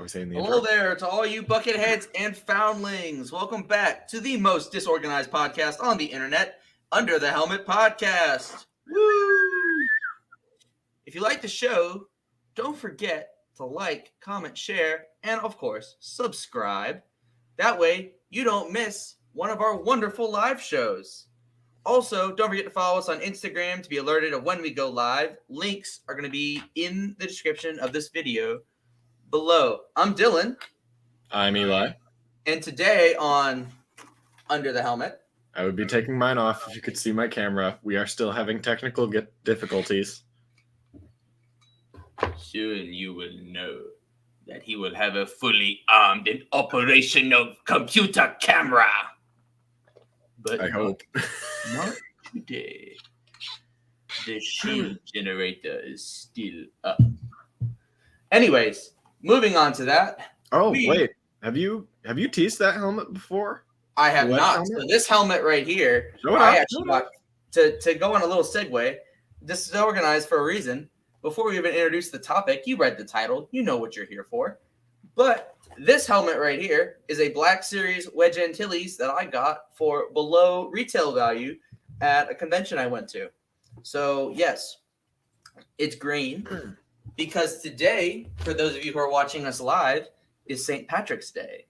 we saying the Hello intro? there to all you bucketheads and foundlings. Welcome back to the most disorganized podcast on the internet, Under the Helmet Podcast. Woo! If you like the show, don't forget to like, comment, share, and of course, subscribe. That way, you don't miss one of our wonderful live shows. Also, don't forget to follow us on Instagram to be alerted of when we go live. Links are going to be in the description of this video below. I'm Dylan. I'm Eli. And today on Under the Helmet, I would be taking mine off if you could see my camera. We are still having technical difficulties. soon you will know that he will have a fully armed and operational computer camera. But I hope. not today. The shield generator is still up. Anyways, moving on to that. Oh, wait. Have you teased that helmet before? I have What not. helmet? So this helmet right here, Show it I off, actually show it got to go on a little segue. This is organized for a reason. Before we even introduce the topic, you read the title. You know what you're here for. But this helmet right here is a Black Series Wedge Antilles that I got for below retail value at a convention I went to. So, yes, it's green because today, for those of you who are watching us live, is St. Patrick's Day.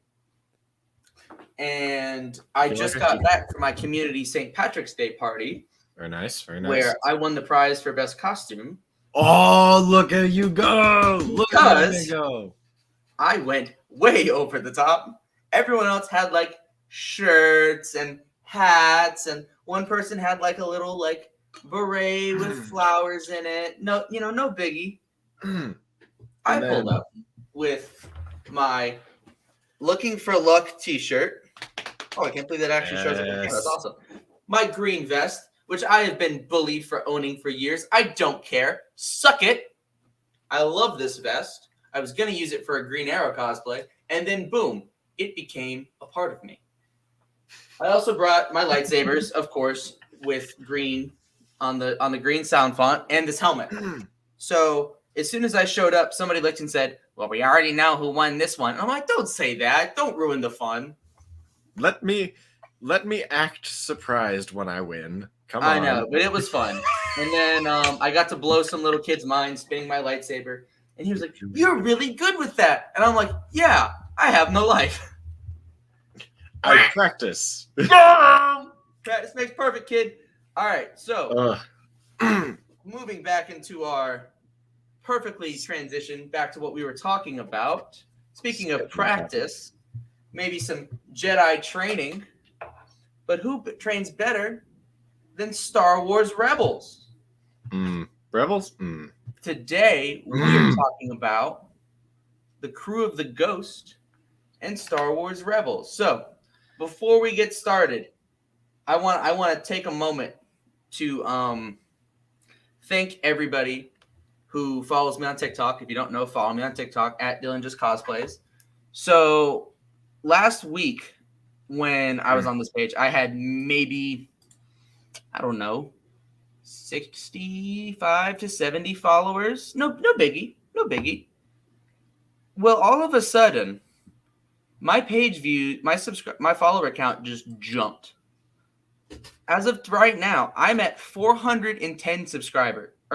And I just got back from my community St. Patrick's Day party. Very nice, very nice. Where I won the prize for best costume. Oh, look at you go! Look at you go! I went way over the top. Everyone else had like shirts and hats, and one person had like a little like beret with flowers in it. No, no biggie. I pulled up with my Looking for Luck t-shirt. Oh, I can't believe that actually shows up. That's awesome. My green vest, which I have been bullied for owning for years. I don't care. Suck it. I love this vest. I was going to use it for a Green Arrow cosplay, and then boom, it became a part of me. I also brought my lightsabers, of course, with green on the green sound font and this helmet. So as soon as I showed up, somebody looked and said, "Well, we already know who won this one." I'm like, "Don't say that. Don't ruin the fun." Let me act surprised when I win. Come on. I know, but it was fun. And then I got to blow some little kid's mind spinning my lightsaber. And he was like, "You're really good with that." And I'm like, "Yeah, I have no life." I practice. Practice makes perfect, kid. All right, so moving back into our perfectly transition back to what we were talking about. Speaking of practice, maybe some Jedi training, but who trains better than Star Wars Rebels? Rebels? Today, we're talking about the crew of the Ghost and Star Wars Rebels. So, before we get started, I want to take a moment to thank everybody who follows me on TikTok. If you don't know, follow me on TikTok at Dylan Just Cosplays. So, last week when I was on this page, I had maybe, I don't know, 65 to 70 followers. No biggie. Well, all of a sudden, my page view, my follower count just jumped. As of right now, I'm at 410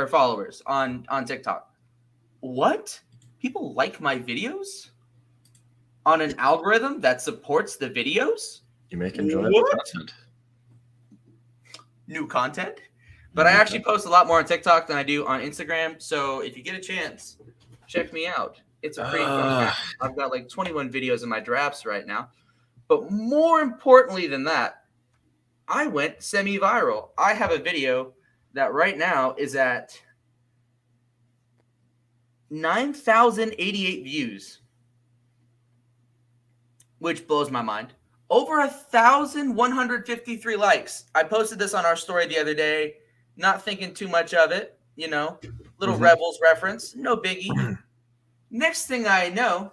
followers on TikTok. What? People like my videos on an algorithm that supports the videos? You make enjoyable content. New content? But I actually post a lot more on TikTok than I do on Instagram. So if you get a chance, check me out. It's a pretty fun app. I've got like 21 videos in my drafts right now. But more importantly than that, I went semi-viral. I have a video that right now is at 9,088 views, which blows my mind. Over 1,153 likes. I posted this on our story the other day, not thinking too much of it, little Rebels reference, no biggie. Next thing I know,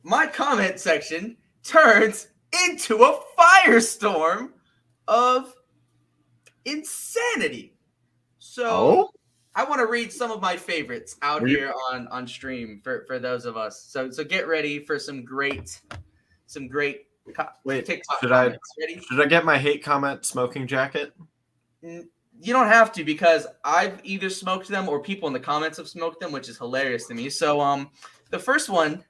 my comment section turns into a firestorm of insanity. So I want to read some of my favorites out Were you- here on stream for those of us. So get ready for some great Wait, TikTok should I- comments. Ready? Should I get my hate comment smoking jacket? You don't have to, because I've either smoked them or people in the comments have smoked them, which is hilarious to me. So the first one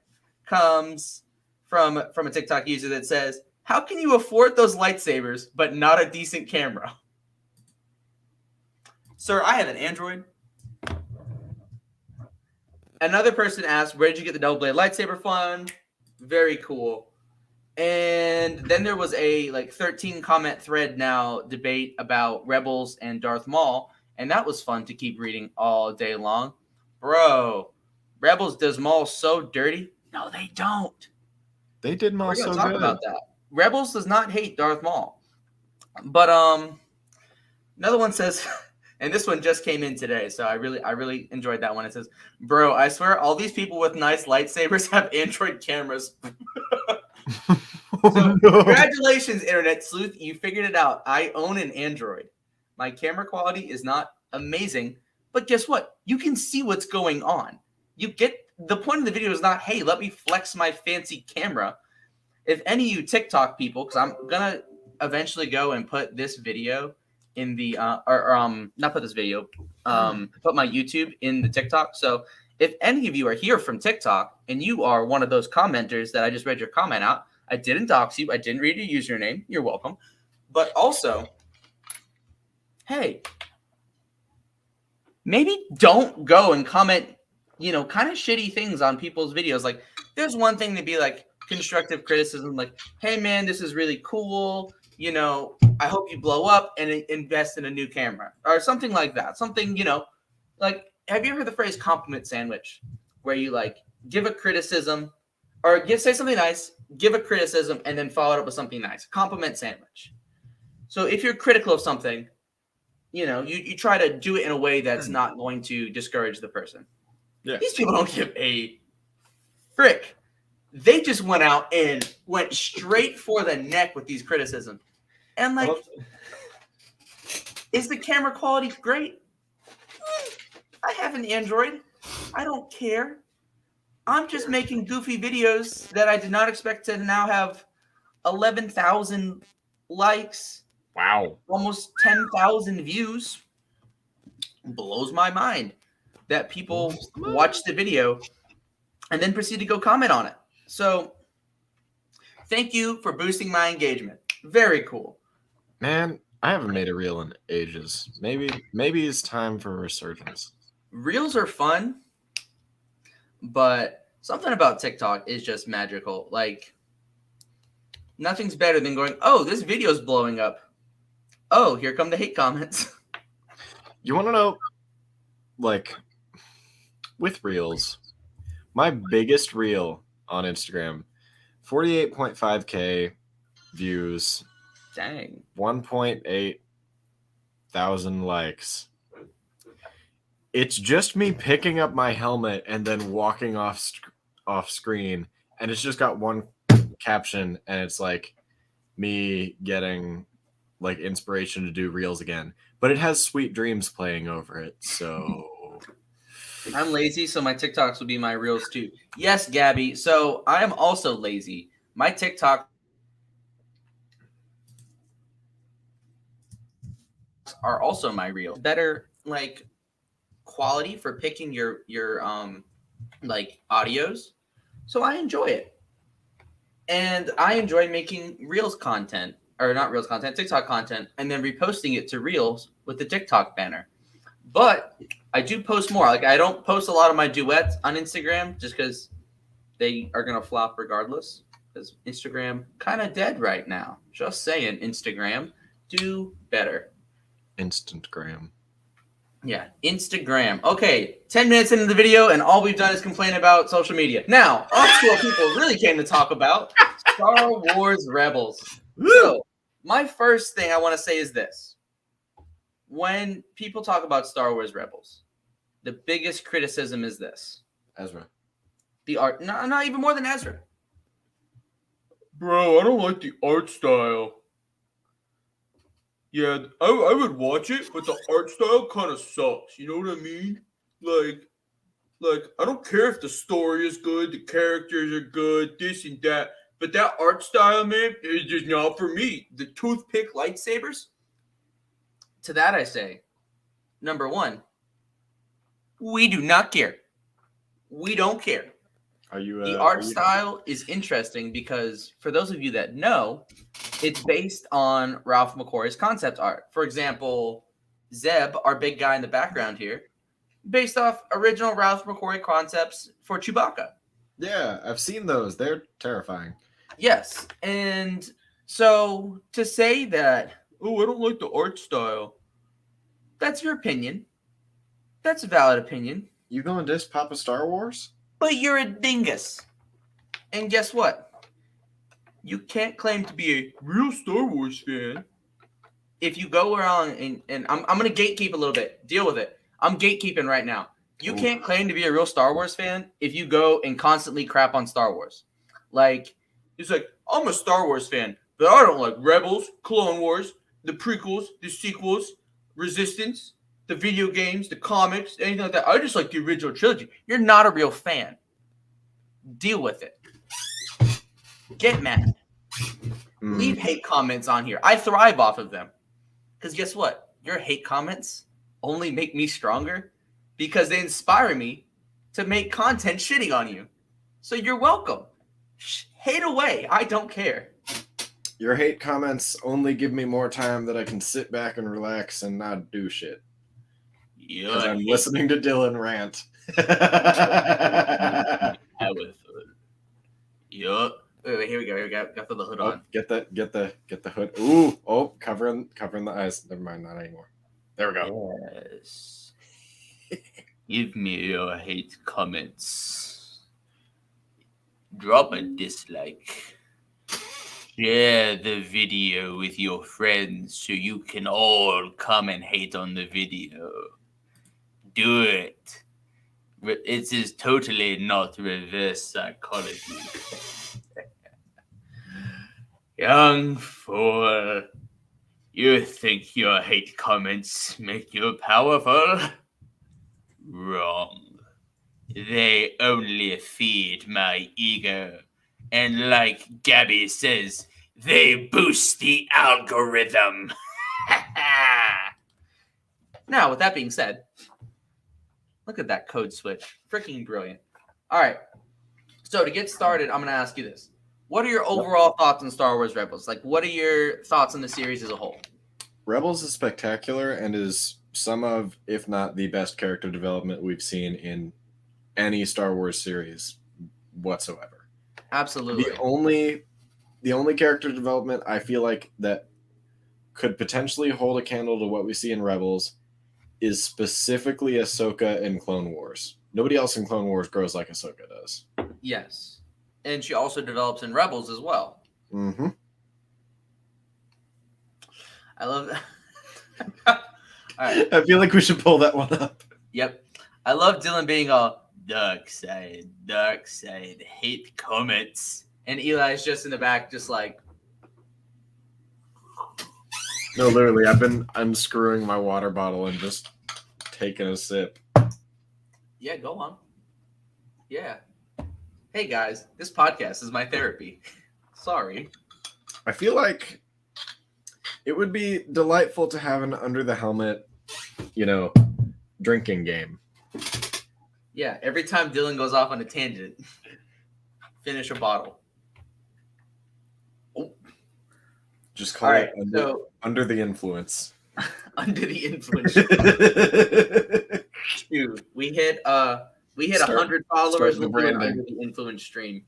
comes from a TikTok user that says, "How can you afford those lightsabers but not a decent camera?" Sir, I have an Android. Another person asked, "Where did you get the double blade lightsaber from?" Very cool. And then there was a 13 comment thread now debate about Rebels and Darth Maul, and that was fun to keep reading all day long. Bro, Rebels does Maul so dirty? No, they don't. They did We're Maul gonna so talk good. about that. Rebels does not hate Darth Maul, but another one says, and this one just came in today, so I really enjoyed that one. It says, "Bro, I swear all these people with nice lightsabers have Android cameras." Oh, So, no. congratulations, Internet Sleuth. You figured it out. I own an Android. My camera quality is not amazing, but guess what? You can see what's going on. You get the point of the video is not, hey, let me flex my fancy camera. If any of you TikTok people, because I'm going to eventually go and put this video in the, not put this video, put my YouTube in the TikTok. So if any of you are here from TikTok and you are one of those commenters that I just read your comment out, I didn't dox you. I didn't read your username. You're welcome. But also, hey, maybe don't go and comment, kind of shitty things on people's videos. Like, there's one thing to be like constructive criticism, like, hey, man, this is really cool. I hope you blow up and invest in a new camera or something like that. Something, like, have you ever heard the phrase compliment sandwich, where you give a criticism or say something nice, give a criticism, and then follow it up with something nice? Compliment sandwich. So if you're critical of something, you try to do it in a way that's not going to discourage the person. Yeah. These people don't give a frick. They just went out and went straight for the neck with these criticisms. And is the camera quality great? I have an Android. I don't care. I'm just making goofy videos that I did not expect to now have 11,000 likes. Wow. Almost 10,000 views. Blows my mind that people watch the video and then proceed to go comment on it. So thank you for boosting my engagement. Very cool. Man, I haven't made a reel in ages. Maybe it's time for a resurgence. Reels are fun, but something about TikTok is just magical. Like, nothing's better than going, oh, this video's blowing up. Oh, here come the hate comments. You want to know, with reels, my biggest reel on Instagram, 48.5K views, Dang. 1.8 thousand likes. It's just me picking up my helmet and then walking off screen, and it's just got one caption, and it's me getting inspiration to do reels again, but it has Sweet Dreams playing over it. So I'm lazy, so my TikToks will be my reels too. Yes, Gabby. So I am also lazy. My TikToks are also my reel. Better quality for picking your audios. So I enjoy it. And I enjoy making reels content, or not reels content, TikTok content, and then reposting it to reels with the TikTok banner. But I do post more. I don't post a lot of my duets on Instagram just because they are going to flop regardless. Because Instagram kind of dead right now. Just saying, Instagram, do better. Instantgram. Yeah, Instagram. Okay, 10 minutes into the video, and all we've done is complain about social media. Now, on to what people really came to talk about, Star Wars Rebels. So, my first thing I want to say is this. When people talk about Star Wars Rebels, the biggest criticism is this. Ezra. The art, not even more than Ezra. Bro, I don't like the art style. Yeah, I would watch it, but the art style kind of sucks. You know what I mean? Like I don't care if the story is good, the characters are good, this and that, but that art style, man, is just not for me. The toothpick lightsabers. To that I say, number one, we do not care. We don't care. Are you? The Are art you? style is interesting because, for those of you that know, it's based on Ralph McQuarrie's concept art. For example, Zeb, our big guy in the background here, based off original Ralph McQuarrie concepts for Chewbacca. Yeah, I've seen those. They're terrifying. Yes, and so to say that, oh, I don't like the art style, that's your opinion. That's a valid opinion. You gonna diss Papa Star Wars? But you're a dingus. And guess what? You can't claim to be a real Star Wars fan if you go around and I'm going to gatekeep a little bit. Deal with it. I'm gatekeeping right now. You can't claim to be a real Star Wars fan if you go and constantly crap on Star Wars. Like, it's like, I'm a Star Wars fan, but I don't like Rebels, Clone Wars, the prequels, the sequels, Resistance, the video games, the comics, anything like that. I just like the original trilogy. You're not a real fan. Deal with it. Get mad. Leave hate comments on here. I thrive off of them. Because guess what? Your hate comments only make me stronger because they inspire me to make content shitting on you. So you're welcome. Hate away. I don't care. Your hate comments only give me more time that I can sit back and relax and not do shit. Because I'm listening to Dylan rant. Yup. Wait, here we go. Got the hood on. Get the hood. Ooh, covering the eyes. Never mind, not anymore. There we go. Yes. Give me your hate comments. Drop a dislike. Share the video with your friends so you can all come and hate on the video. Do it. It is totally not reverse psychology. Young fool, you think your hate comments make you powerful? Wrong. They only feed my ego. And like Gabby says, they boost the algorithm. Now, with that being said, look at that code switch. Freaking brilliant. All right. So to get started, I'm going to ask you this. What are your overall thoughts on Star Wars Rebels? Like, what are your thoughts on the series as a whole? Rebels is spectacular and is some of, if not the best character development we've seen in any Star Wars series whatsoever. Absolutely. The only character development I feel like that could potentially hold a candle to what we see in Rebels is specifically Ahsoka in Clone Wars. Nobody else in Clone Wars grows like Ahsoka does. Yes. And she also develops in Rebels as well. Mm-hmm. I love that. All right. I feel like we should pull that one up. Yep. I love Dylan being all dark side, hate comments. And Eli's just in the back, just like. No, literally, I've been unscrewing my water bottle and just taking a sip. Yeah, go on. Yeah. Hey, guys, this podcast is my therapy. Sorry. I feel like it would be delightful to have an under the helmet, drinking game. Yeah, every time Dylan goes off on a tangent, finish a bottle. Oh. Just call it under the influence. Under the influence. Dude, we hit 100 followers with the Under the Influence stream.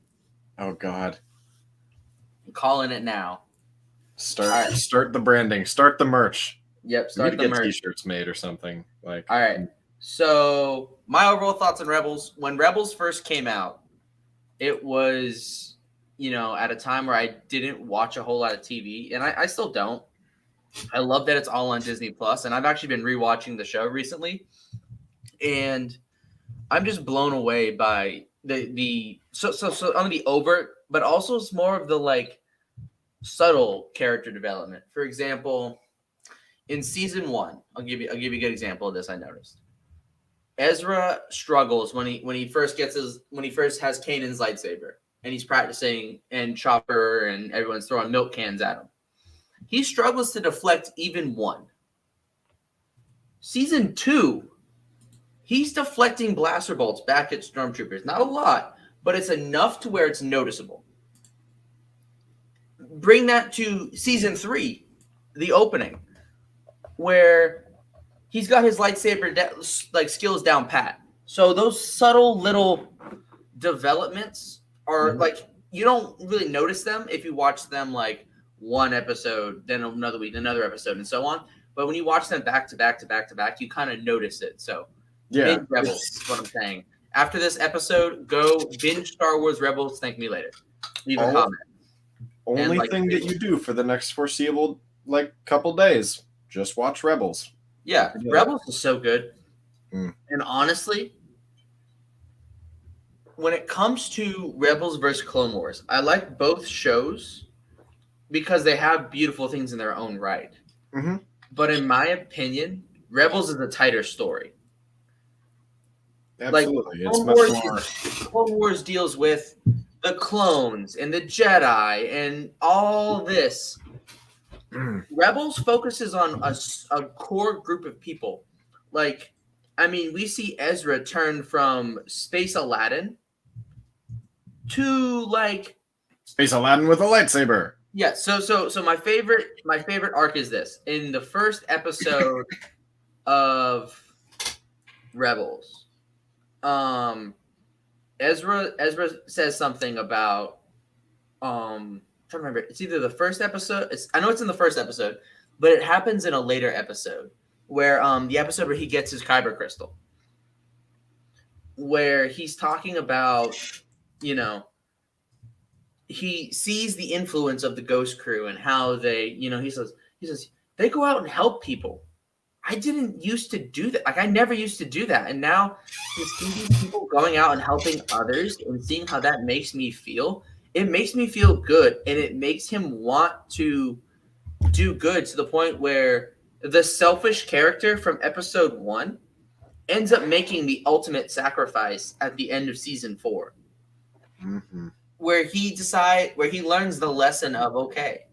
Oh God. I'm calling it now. Start the branding. Start the merch. Yep, start the merch. T-shirts made or something. All right. So my overall thoughts on Rebels. When Rebels first came out, it was, at a time where I didn't watch a whole lot of TV, and I still don't. I love that it's all on Disney Plus, and I've actually been rewatching the show recently, and I'm just blown away by the on the overt, but also it's more of the like subtle character development. For example, in season 1, I'll give you a good example of this. I noticed Ezra struggles when he first has Kanan's lightsaber and he's practicing, and Chopper and everyone's throwing milk cans at him. He struggles to deflect even one. Season 2, he's deflecting blaster bolts back at stormtroopers. Not a lot, but it's enough to where it's noticeable. Bring that to season 3, the opening, where he's got his lightsaber skills down pat. So those subtle little developments are like, you don't really notice them if you watch them like one episode, then another week, another episode, and so on. But when you watch them back to back to back to back, you kind of notice it. So binge Rebels is what I'm saying. After this episode, go binge Star Wars Rebels. Thank me later. Leave a comment. Only thing that you do for the next foreseeable couple days, just watch Rebels. Yeah, Rebels is so good. And honestly, when it comes to Rebels versus Clone Wars, I like both shows because they have beautiful things in their own right. Mm-hmm. But in my opinion, Rebels is a tighter story. Absolutely. Clone Wars deals with the clones and the Jedi and all this. Rebels focuses on a core group of people. We see Ezra turn from Space Aladdin to Space Aladdin with a lightsaber. Yeah, so my favorite arc is this. In the first episode of Rebels, Ezra says something about I'm trying to remember. It's either the first episode. I know it's in the first episode, but it happens in a later episode where the episode where he gets his Kyber crystal, where he's talking about, he sees the influence of the Ghost Crew and how they, he says they go out and help people. I didn't used to do that. I never used to do that. And now to see these people going out and helping others and seeing how that makes me feel, it makes me feel good. And it makes him want to do good to the point where the selfish character from episode 1 ends up making the ultimate sacrifice at the end of season 4. Mm-hmm. Where he learns the lesson of, okay,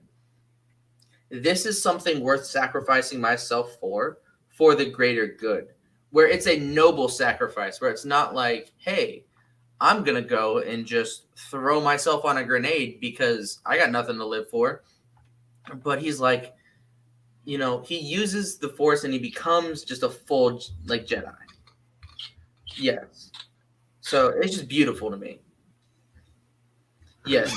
this is something worth sacrificing myself for the greater good, where it's a noble sacrifice, where it's not like, hey, I'm going to go and just throw myself on a grenade because I got nothing to live for. But he's like, he uses the Force and he becomes just a full Jedi. Yes. So it's just beautiful to me. Yes.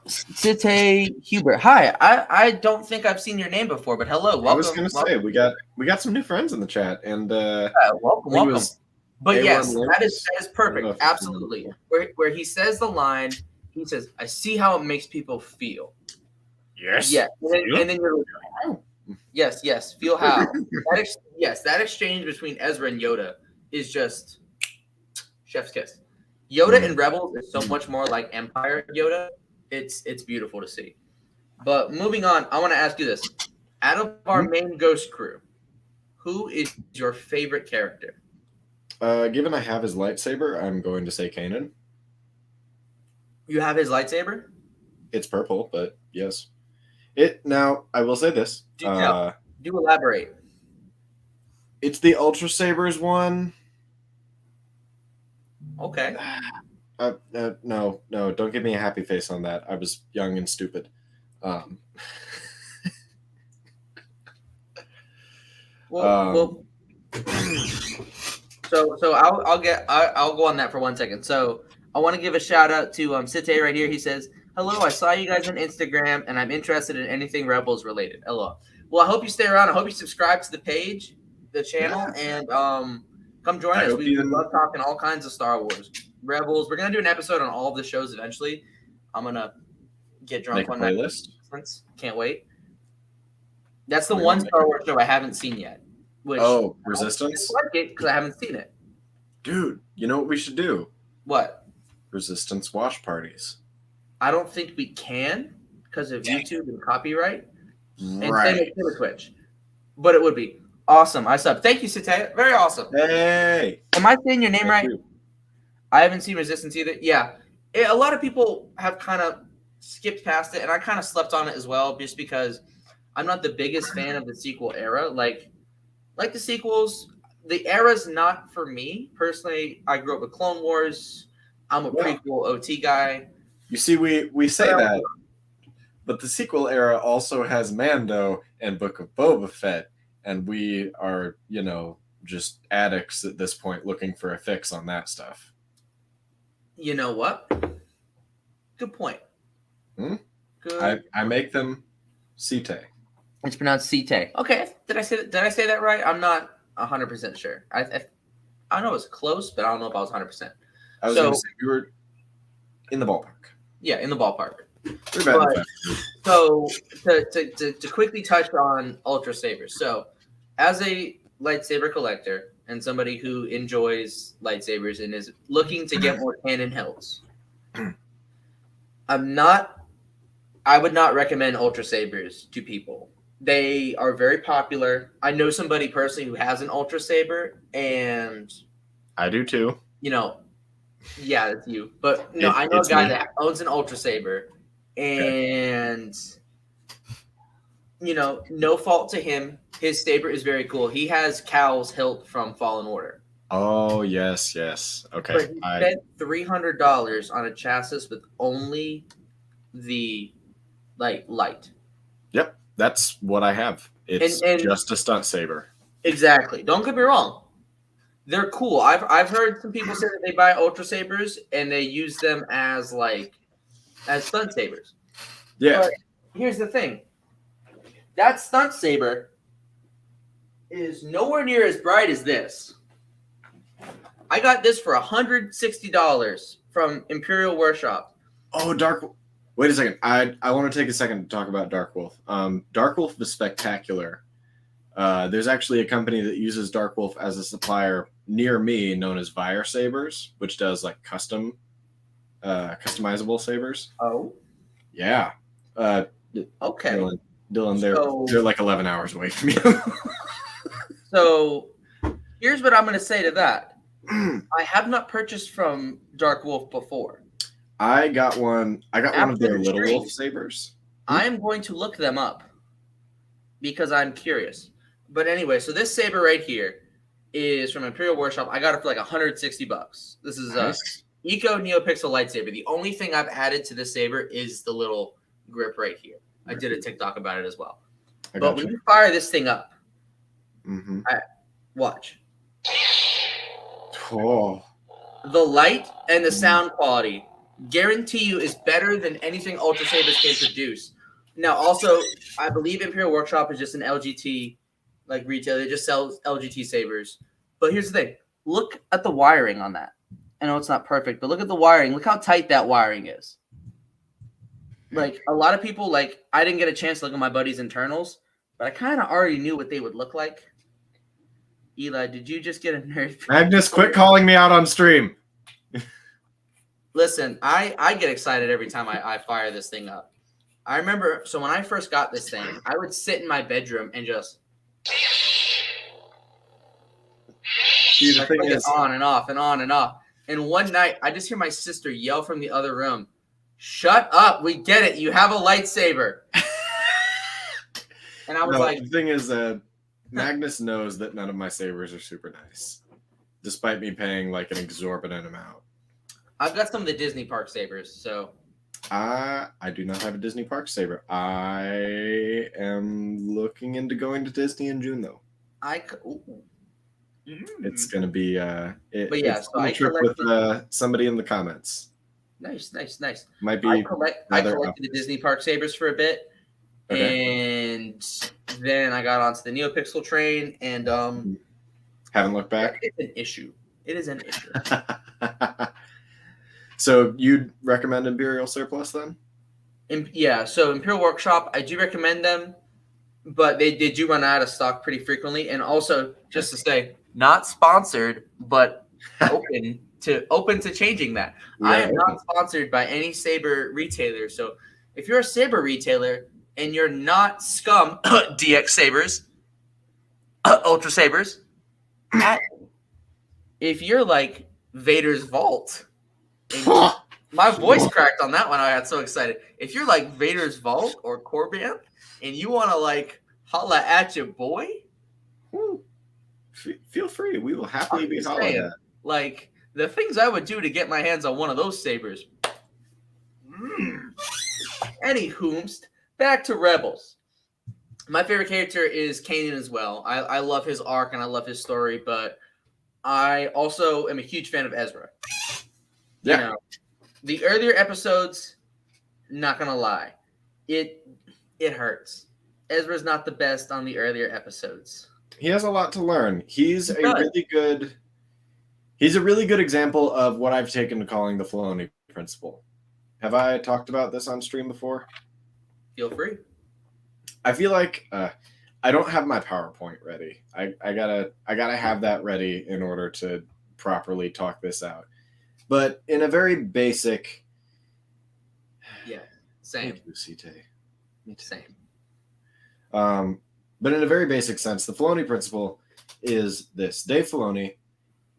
Site Hubert. Hi. I don't think I've seen your name before, but hello. Welcome. I was going to say we got some new friends in the chat, and welcome. But yes, that is perfect. Absolutely. Where he says the line, he says, "I see how it makes people feel." Yes. Yeah. And then you're like, oh. Yes. Feel how. That exchange between Ezra and Yoda is just chef's kiss. Yoda in Rebels is so much more like Empire Yoda. It's beautiful to see. But moving on, I want to ask you this. Out of our main Ghost Crew, who is your favorite character? Given I have his lightsaber, I'm going to say Kanan. You have his lightsaber? It's purple, but yes. Now, I will say this. Do elaborate. It's the Ultra Sabers one. Okay. No, don't give me a happy face on that. I was young and stupid. So I'll go on that for 1 second. So I want to give a shout out to Site right here. He says, "Hello, I saw you guys on Instagram, and I'm interested in anything Rebels related." Hello. Well, I hope you stay around. I hope you subscribe to the channel, and come join us. We love talking all kinds of Star Wars, Rebels. We're gonna do an episode on all of the shows eventually. I'm gonna get drunk on that list. Can't wait. That's the one Star Wars show I haven't seen yet. Resistance. I like it because I haven't seen it. Dude, you know what we should do? What? Resistance watch parties. I don't think we can because of YouTube and copyright. And same Right. with Twitch. But it would be awesome. I sub. Thank you, Sate. Very awesome. Hey. Am I saying your name Thank right? you. I haven't seen Resistance either. Yeah. A lot of people have kind of skipped past it, and I kind of slept on it as well, just because I'm not the biggest fan of the sequel era. Like the sequels, the era's not for me personally. I grew up with Clone Wars. I'm a Yeah. prequel OT guy. You see, we say that, but the sequel era also has Mando and Book of Boba Fett, and we are, just addicts at this point looking for a fix on that stuff. You know what? Good point. Hmm? Good. I make them Site. It's pronounced Site. Okay, did I say that right? I'm not 100% sure. I know it's close, but I don't know if I was 100%. I was going to say we were in the ballpark. Yeah, in the ballpark. We're bad in fact. So to quickly touch on Ultra Sabers. So as a lightsaber collector and somebody who enjoys lightsabers and is looking to get more canon hilts, I would not recommend Ultra Sabers to people. They are very popular. I know somebody personally who has an Ultra Saber, and I do too. Yeah, it's you. But no, I know a guy that owns an Ultra Saber, and no fault to him. His saber is very cool. He has Cal's hilt from Fallen Order. Oh yes. Okay. But he spent $300 on a chassis with only the light. Yep, that's what I have. It's just a stunt saber. Exactly. Don't get me wrong. They're cool. I've heard some people say that they buy Ultra Sabers and they use them as stunt sabers. Yeah. But here's the thing. That stunt saber is nowhere near as bright as this. I got this for $160 from Imperial Workshop. Oh, wait a second. I want to take a second to talk about Dark Wolf. Dark Wolf is spectacular. There's actually a company that uses Dark Wolf as a supplier near me known as Vire Sabers, which does customizable sabers. Oh. Yeah. Okay. Dylan, they're like 11 hours away from you. So here's what I'm going to say to that. I have not purchased from Dark Wolf before. I got one of their Little Wolf sabers. I am going to look them up because I'm curious. But anyway, so this saber right here is from Imperial Workshop. I got it for like $160. This is Nice. Eco NeoPixel lightsaber. The only thing I've added to this saber is the little grip right here. I did a TikTok about it as well. But when you fire this thing up, watch. Oh. The light and the sound quality, guarantee you, is better than anything Ultra Sabers can produce. Now, also, I believe Imperial Workshop is just an LGT retailer. They just sells LGT sabers. But here's the thing. Look at the wiring on that. I know it's not perfect, but look at the wiring. Look how tight that wiring is. A lot of people, I didn't get a chance to look at my buddy's internals, but I kind of already knew what they would look like. Eli, did you just get a nerf? Magnus, quit calling me out on stream. Listen, I get excited every time I fire this thing up. I remember, so when I first got this thing, I would sit in my bedroom and just The thing is, on and off and on and off. And one night, I just hear my sister yell from the other room, "Shut up! We get it. You have a lightsaber." And I was like, the thing is that Magnus knows that none of my sabers are super nice, despite me paying an exorbitant amount. I've got some of the Disney park sabers, so. I do not have a Disney park saber. I am looking into going to Disney in June, though. It's gonna be but yeah, it's a trip with somebody in the comments. Nice. Might be. I collected the Disney park sabers for a bit, and then I got onto the NeoPixel train, and haven't looked back. It's an issue. It is an issue. So you'd recommend Imperial Surplus then? Yeah. So Imperial Workshop, I do recommend them, but they do run out of stock pretty frequently. And also, just to say, not sponsored, but open to changing that. Yeah, I am not sponsored by any saber retailer. So if you're a saber retailer, and you're not scum DX Sabers, Ultra Sabers, if you're like Vader's Vault, and my voice cracked on that one. I got so excited. If you're like Vader's Vault or Corbin, and you want to like holla at your boy, feel free. We will happily be hollered at. Like the things I would do to get my hands on one of those sabers. Anywhoomst, back to Rebels. My favorite character is Kanan as well. I love his arc and I love his story, but I also am a huge fan of Ezra. Yeah. You know, the earlier episodes, not gonna lie, it hurts. Ezra's not the best on the earlier episodes. He has a lot to learn. He's a really good example of what I've taken to calling the Filoni principle. Have I talked about this on stream before? Feel free. I feel like I don't have my PowerPoint ready. I gotta have that ready in order to properly talk this out. But in a very basic, same. Thank you, Site. Same. But in a very basic sense, the Filoni principle is this: Dave Filoni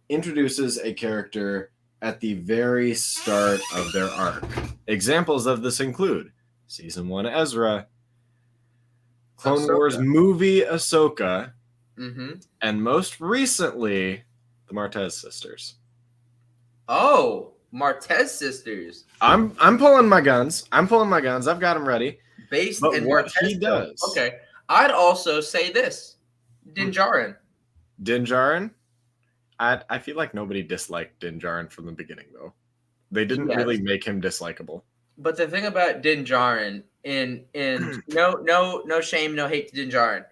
introduces a character at the very start of their arc. Examples of this include Season 1 Ezra, Clone Wars movie Ahsoka, and most recently, the Martez sisters. Oh, Martez sisters. I'm pulling my guns. I've got them ready. Based but in what Martez he does. Okay. I'd also say this. Din Djarin. Din Djarin? I feel like nobody disliked Din Djarin from the beginning, though. They didn't really make him dislikable. But the thing about Din Djarin, in no shame, no hate to Din Djarin,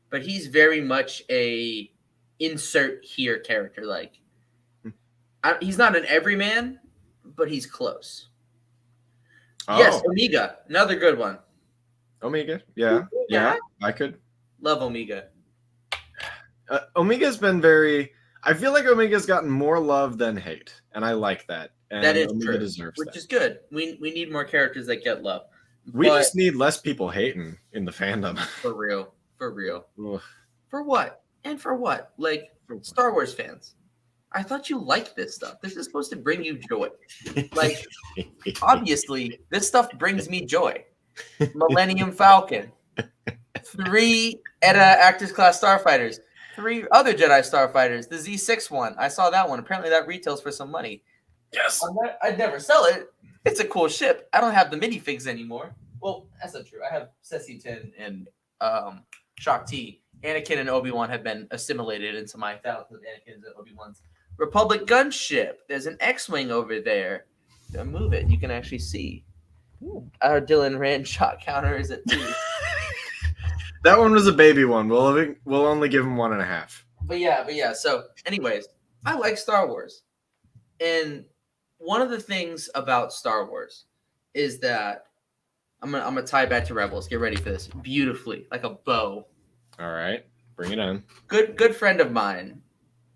but he's very much a insert here character. Like, he's not an everyman, but he's close. Oh. Yes, Omega, another good one. Omega, yeah, I could love Omega. Omega's been very. I feel like Omega's gotten more love than hate, and I like that. And that is Omega true, deserves which that. is good. We need more characters that get love. We just need less people hating in the fandom. For real. Ugh. For what? And for what? Like Star Wars fans. I thought you liked this stuff. This is supposed to bring you joy. Like, obviously, this stuff brings me joy. Millennium Falcon. 3 ETA Actors Class Starfighters. 3 other Jedi Starfighters. The Z6 one. I saw that one. Apparently that retails for some money. Yes. I'd never sell it. It's a cool ship. I don't have the minifigs anymore. Well, that's not true. I have Ceci 10 and Shock T. Anakin and Obi-Wan have been assimilated into my thousands of Anakins and Obi-Wans. Republic gunship. There's an X-Wing over there. Move it. You can actually see. Our Dylan Rand shot counter is at 2. That one was a baby one. We'll only give him 1.5. But yeah. So, anyways, I like Star Wars. And one of the things about Star Wars is that I'm gonna tie back to Rebels. Get ready for this. Beautifully, like a bow. All right, bring it on. Good friend of mine,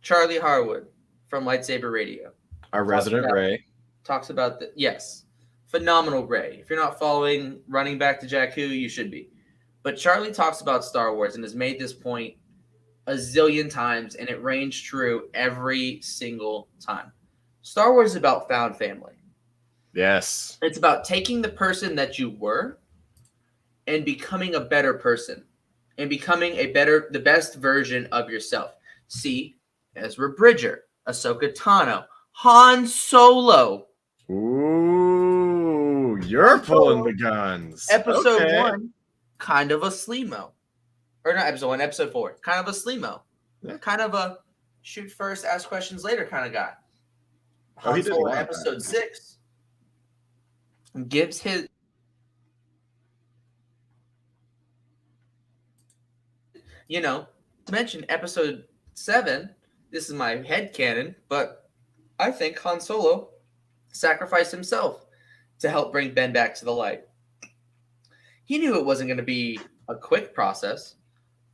Charlie Harwood from Lightsaber Radio. Our resident Ray. Talks about phenomenal Ray. If you're not following Running Back to Jakku, you should be. But Charlie talks about Star Wars and has made this point a zillion times, and it reigns true every single time. Star Wars is about found family. Yes. It's about taking the person that you were and becoming a better person and becoming the best version of yourself. See, Ezra Bridger, Ahsoka Tano, Han Solo. Ooh, you're pulling the guns. Episode 1, kind of a Sleemo. Or not episode 1, episode 4. Kind of a Sleemo. Yeah. Kind of a shoot first, ask questions later kind of guy. Han Solo in episode 6 gives his to mention episode 7, this is my headcanon, but I think Han Solo sacrificed himself to help bring Ben back to the light. He knew it wasn't going to be a quick process,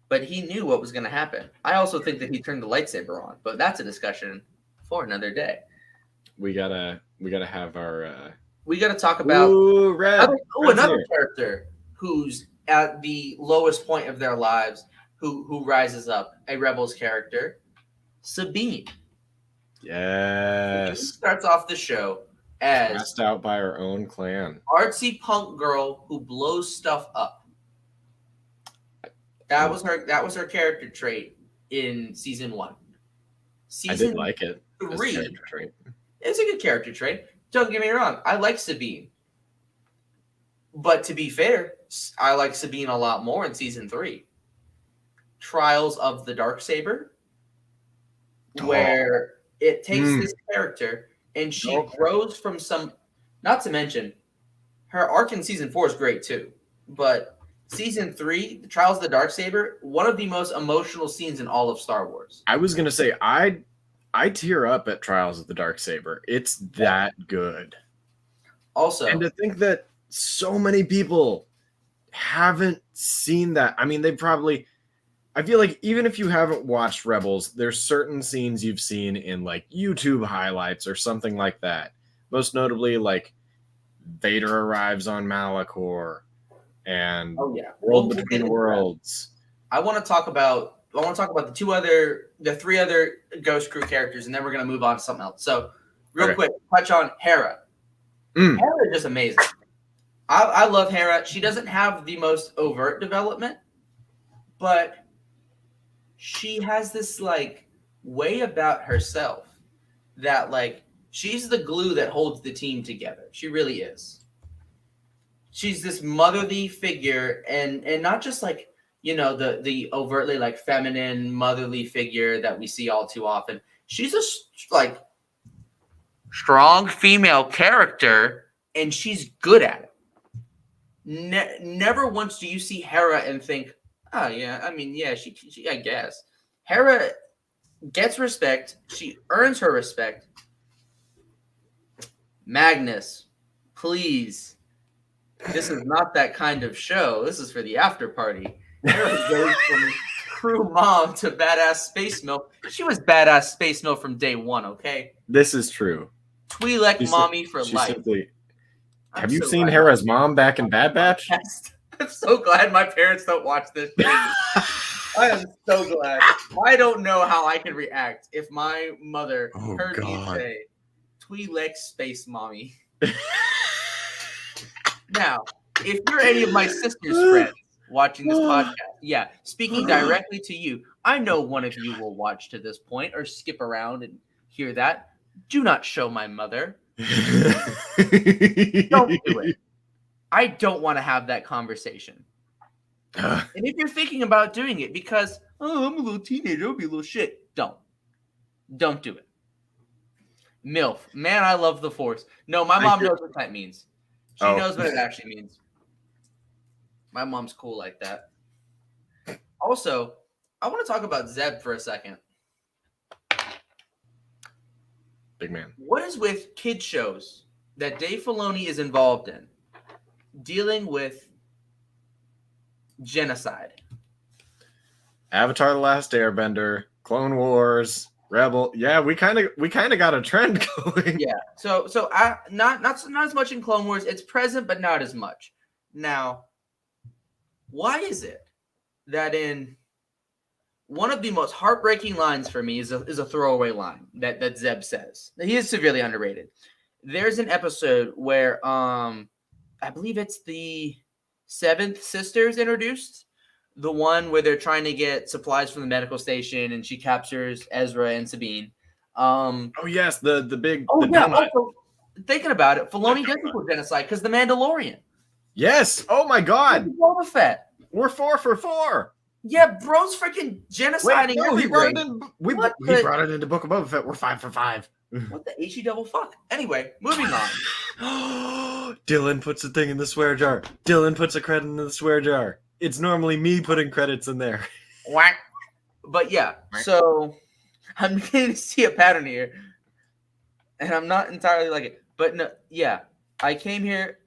but he knew what was going to happen. I also think that he turned the lightsaber on, but that's a discussion for another day. We gotta have our. We gotta talk about another character who's at the lowest point of their lives, who rises up, a Rebels character, Sabine. Sabine Yes. starts off the show as Cast out by our own clan. artsy punk girl who blows stuff up. That was her character trait in season 1. I did like it. as a 3. character trait. It's a good character trait. Don't get me wrong. I like Sabine. But to be fair, I like Sabine a lot more in season 3. Trials of the Darksaber, where it takes this character and she grows from some. Not to mention, her arc in season 4 is great too. But season 3, the Trials of the Darksaber, one of the most emotional scenes in all of Star Wars. I was gonna say I tear up at Trials of the Darksaber. It's that good. Also, And to think that so many people haven't seen that. I mean, I feel like even if you haven't watched Rebels, there's certain scenes you've seen in like YouTube highlights or something like that. Most notably, like Vader arrives on Malachor and World Between Worlds. I want to talk about the 3 other Ghost Crew characters, and then we're gonna move on to something else. So, real quick, touch on Hera. Hera is just amazing. I love Hera. She doesn't have the most overt development, but she has this like way about herself that like she's the glue that holds the team together. She really is. She's this motherly figure, and not just like, you know, the overtly like feminine motherly figure that we see all too often. She's a like strong female character, and she's good at it. Never once do you see Hera and think, oh yeah, I mean, yeah, she I guess. Hera gets respect. She earns her respect. Magnus, please. This is not that kind of show. This is for the after party. Hera goes from crew mom to badass space milk. She was badass space milk from day 1, okay? This is true. Twi'lek mommy for life. Simply... Have you seen Hera's mom back in Bad Batch? I'm so glad my parents don't watch this. I am so glad. I don't know how I can react if my mother heard me say Twi'lek space mommy. Now, if you're any of my sister's friends watching this podcast, speaking directly to you, I know one of you will watch to this point or skip around and hear that. Do not show my mother. Don't do it. I don't want to have that conversation. And if you're thinking about doing it because, oh, I'm a little teenager, I'll be a little shit, don't do it. MILF, man, I love the Force. No, my mom knows what that means. She knows what it actually means. My mom's cool like that. Also, I want to talk about Zeb for a second. Big man. What is with kid shows that Dave Filoni is involved in dealing with genocide? Avatar: The Last Airbender, Clone Wars, Rebel. Yeah, we kind of got a trend going. Yeah. So not as much in Clone Wars. It's present, but not as much. Now, why is it that in one of the most heartbreaking lines for me is a throwaway line that Zeb says. He is severely underrated. There's an episode where I believe it's the 7th Sisters introduced. The one where they're trying to get supplies from the medical station and she captures Ezra and Sabine. Oh yes, the big. Oh yeah. Also, thinking about it, Filoni does equal genocide because the Mandalorian. Yes. Oh my God. Boba Fett. We're 4 for 4. Yeah, bro's freaking genociding. No, he brought it in. He brought it into Book of Boba Fett. We're 5 for 5. What the HE double fuck? Anyway, moving on. Dylan puts a thing in the swear jar. Dylan puts a credit in the swear jar. It's normally me putting credits in there. Whack. But yeah, so I'm beginning to see a pattern here, and I'm not entirely like it. But no, yeah, I came here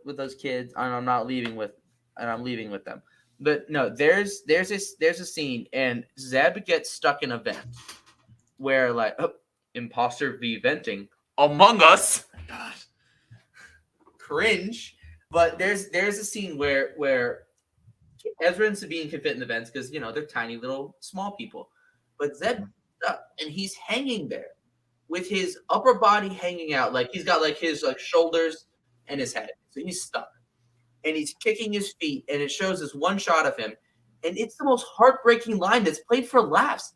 with those kids, and I'm leaving with them. But no, there's a scene, and Zeb gets stuck in a vent where like imposter v venting Among Us. God, cringe. But there's a scene where Ezra and Sabine can fit in the vents because they're tiny little small people, but Zeb and he's hanging there with his upper body hanging out, like he's got like his like shoulders and his head, so he's stuck, and he's kicking his feet, and it shows this one shot of him, and it's the most heartbreaking line that's played for laughs.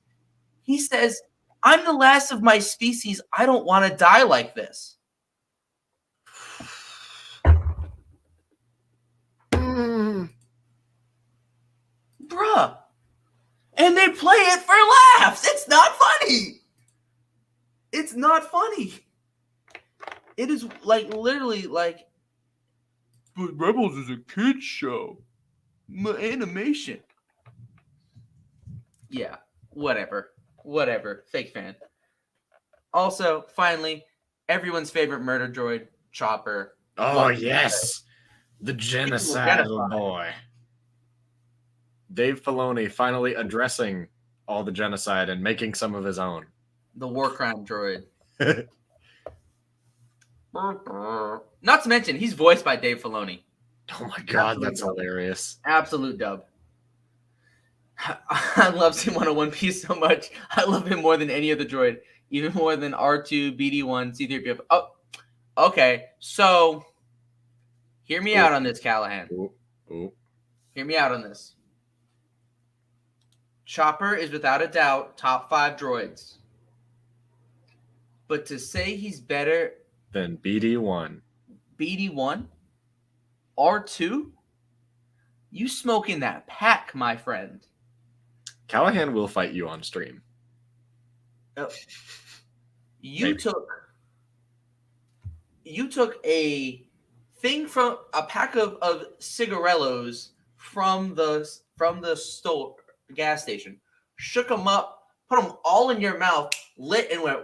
He says, "I'm the last of my species. I don't want to die like this." Bruh. And they play it for laughs. It's not funny. It's not funny. It is like literally like, but Rebels is a kid's show. Animation. Yeah, whatever. Fake fan. Also, finally, everyone's favorite murder droid, Chopper. Oh, yes. The genocidal boy. Dave Filoni finally addressing all the genocide and making some of his own. The war crime droid. Not to mention, he's voiced by Dave Filoni. Oh my god, that's hilarious. Absolute dub. I love C101 One Piece so much. I love him more than any other droid. Even more than R2, BD1, C3PO. Oh, okay. So, hear me out on this, Callahan. Hear me out on this. Chopper is without a doubt top 5 droids. But to say he's better than BD1, R2, you smoking that pack, my friend. Callahan will fight you on stream. Oh. You took a thing from a pack of cigarellos from the store gas station, shook them up, put them all in your mouth, lit, and went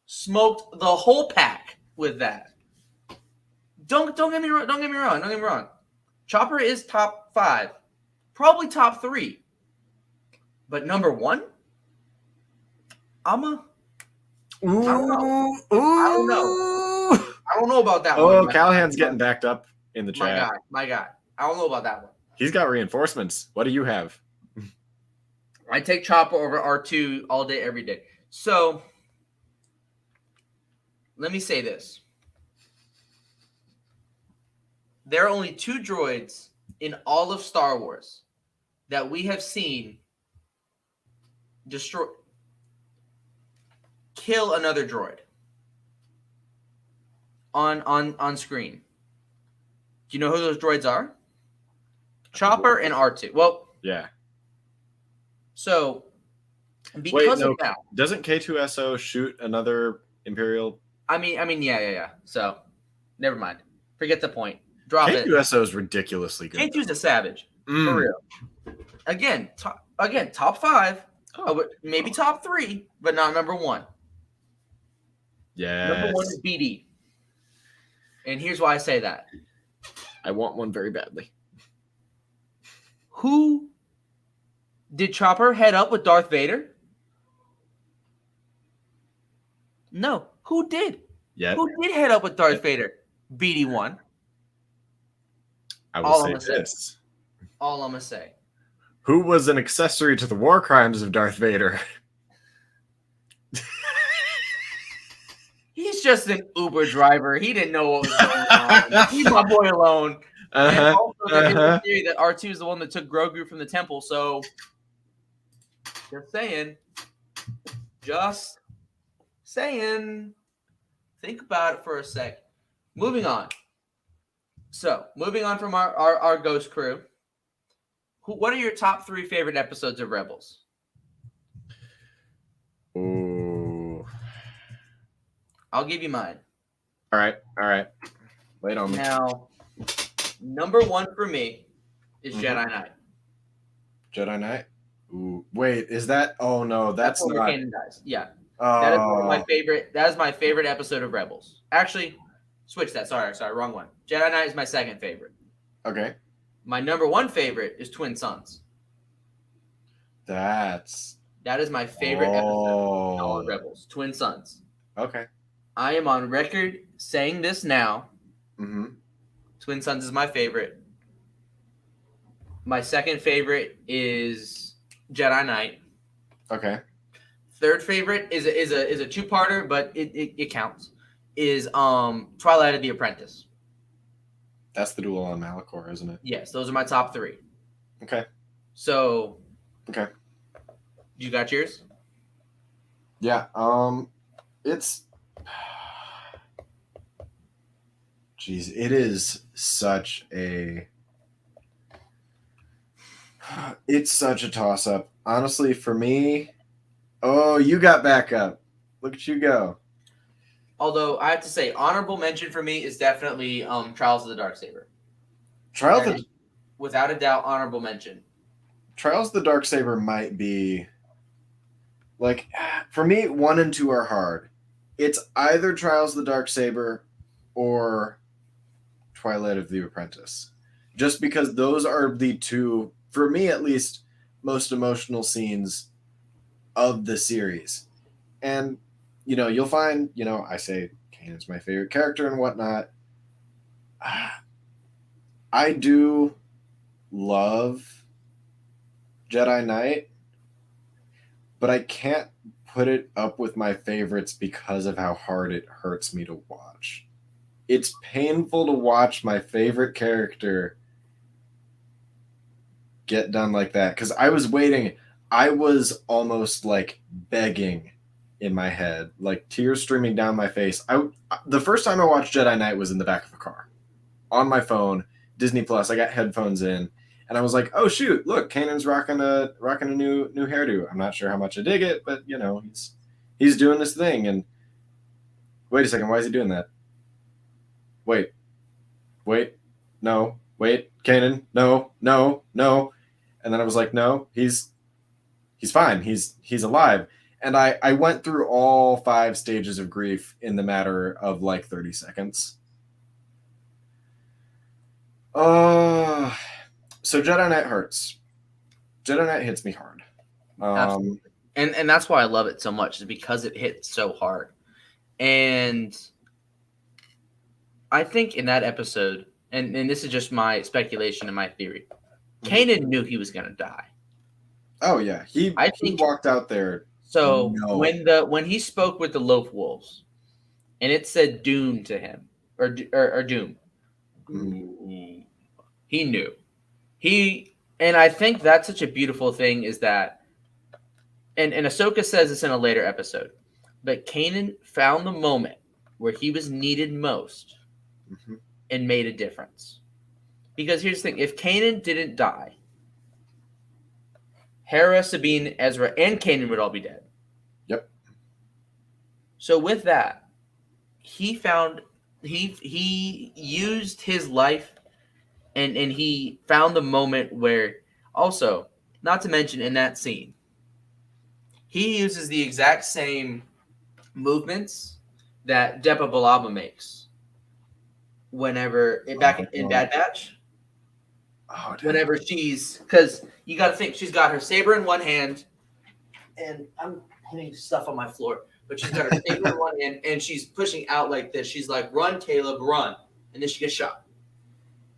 smoked the whole pack with that. Don't get me wrong. Chopper is top 5, probably top 3, but number 1, I don't know. I don't know about that one. Oh, Callahan's getting backed up in the chat. My guy. I don't know about that one. He's got reinforcements. What do you have? I take Chopper over R2 all day, every day. So, let me say this. There are only 2 droids in all of Star Wars that we have seen kill another droid on screen. Do you know who those droids are? Chopper and R2. Well, yeah. So, because of that, doesn't K2SO shoot another Imperial? I mean, yeah. So, never mind. Forget the point. Drop it. K2SO is ridiculously good. K2's a savage, for real. Again, top 5. Maybe top 3, but not number 1. Yeah. Number 1 is BD. And here's why I say that. I want one very badly. Who did Chopper head up with Darth Vader? No. Who did? Yeah. Who did head up with Darth Vader? BD1. I will say this. All I'm going to say. Who was an accessory to the war crimes of Darth Vader? He's just an Uber driver. He didn't know what was going on. Leave my boy alone. And also, there is a theory that R2 is the one that took Grogu from the temple. So, just saying. Think about it for a sec. Moving on. So, moving on from our Ghost crew. What are your top 3 favorite episodes of Rebels? Ooh. I'll give you mine. All right. Wait on me. Now, number 1 for me is Jedi Knight. Jedi Knight? Ooh. Wait, is that? Oh, no, that's not. Kanan dies. Yeah. That is one of my favorite. That is my favorite episode of Rebels. Actually, switch that. Sorry, wrong one. Jedi Knight is my second favorite. Okay. My number 1 favorite is Twin Suns. That is my favorite episode of all of Rebels. Twin Suns. Okay. I am on record saying this now. Mm-hmm. Twin Suns is my favorite. My second favorite is Jedi Knight. Okay. Third favorite is a two-parter, but it counts. Is Twilight of the Apprentice. That's the duel on Malachor, isn't it? Yes, those are my top three. Okay. So, Okay. You got yours? Yeah. It's. Jeez, it is such a. It's such a toss-up. Honestly, for me. Oh, you got back up. Look at you go. Although I have to say, honorable mention for me is definitely Trials of the Darksaber. Without a doubt, honorable mention. Trials of the Darksaber might be like, for me, 1 and 2 are hard. It's either Trials of the Darksaber or Twilight of the Apprentice. Just because those are the two, for me at least, most emotional scenes of the series. And, you'll find, I say Kanan's my favorite character and whatnot. I do love Jedi Knight, but I can't put it up with my favorites because of how hard it hurts me to watch. It's painful to watch my favorite character get done like that because I was waiting. I was almost like begging in my head, like tears streaming down my face. The first time I watched Jedi Knight was in the back of a car on my phone, Disney Plus. I got headphones in. And I was like, "Oh shoot! Look, Kanan's rocking a new hairdo. I'm not sure how much I dig it, but he's doing this thing." And wait a second, why is he doing that? Wait, no, wait, Kanan, no. And then I was like, "No, he's fine. He's alive." And I went through all 5 stages of grief in the matter of like 30 seconds. So Jedi Knight hurts. Jedi Knight hits me hard. And that's why I love it so much, is because it hits so hard. And I think in that episode, and this is just my speculation and my theory, Kanan knew he was going to die. Oh yeah, he walked out there. So when he spoke with the Loaf Wolves, and it said Doom to him, or Doom, he knew. And I think that's such a beautiful thing is that, and Ahsoka says this in a later episode, but Kanan found the moment where he was needed most and made a difference. Because here's the thing, if Kanan didn't die, Hera, Sabine, Ezra, and Kanan would all be dead. Yep. So with that, he used his life and he found the moment where, also, not to mention in that scene, he uses the exact same movements that Depa Billaba makes whenever in Bad Batch. Oh, whenever because you got to think, she's got her saber in one hand, and I'm hitting stuff on my floor, but she's got her saber in one hand, and she's pushing out like this. She's like, "Run, Caleb, run," and then she gets shot.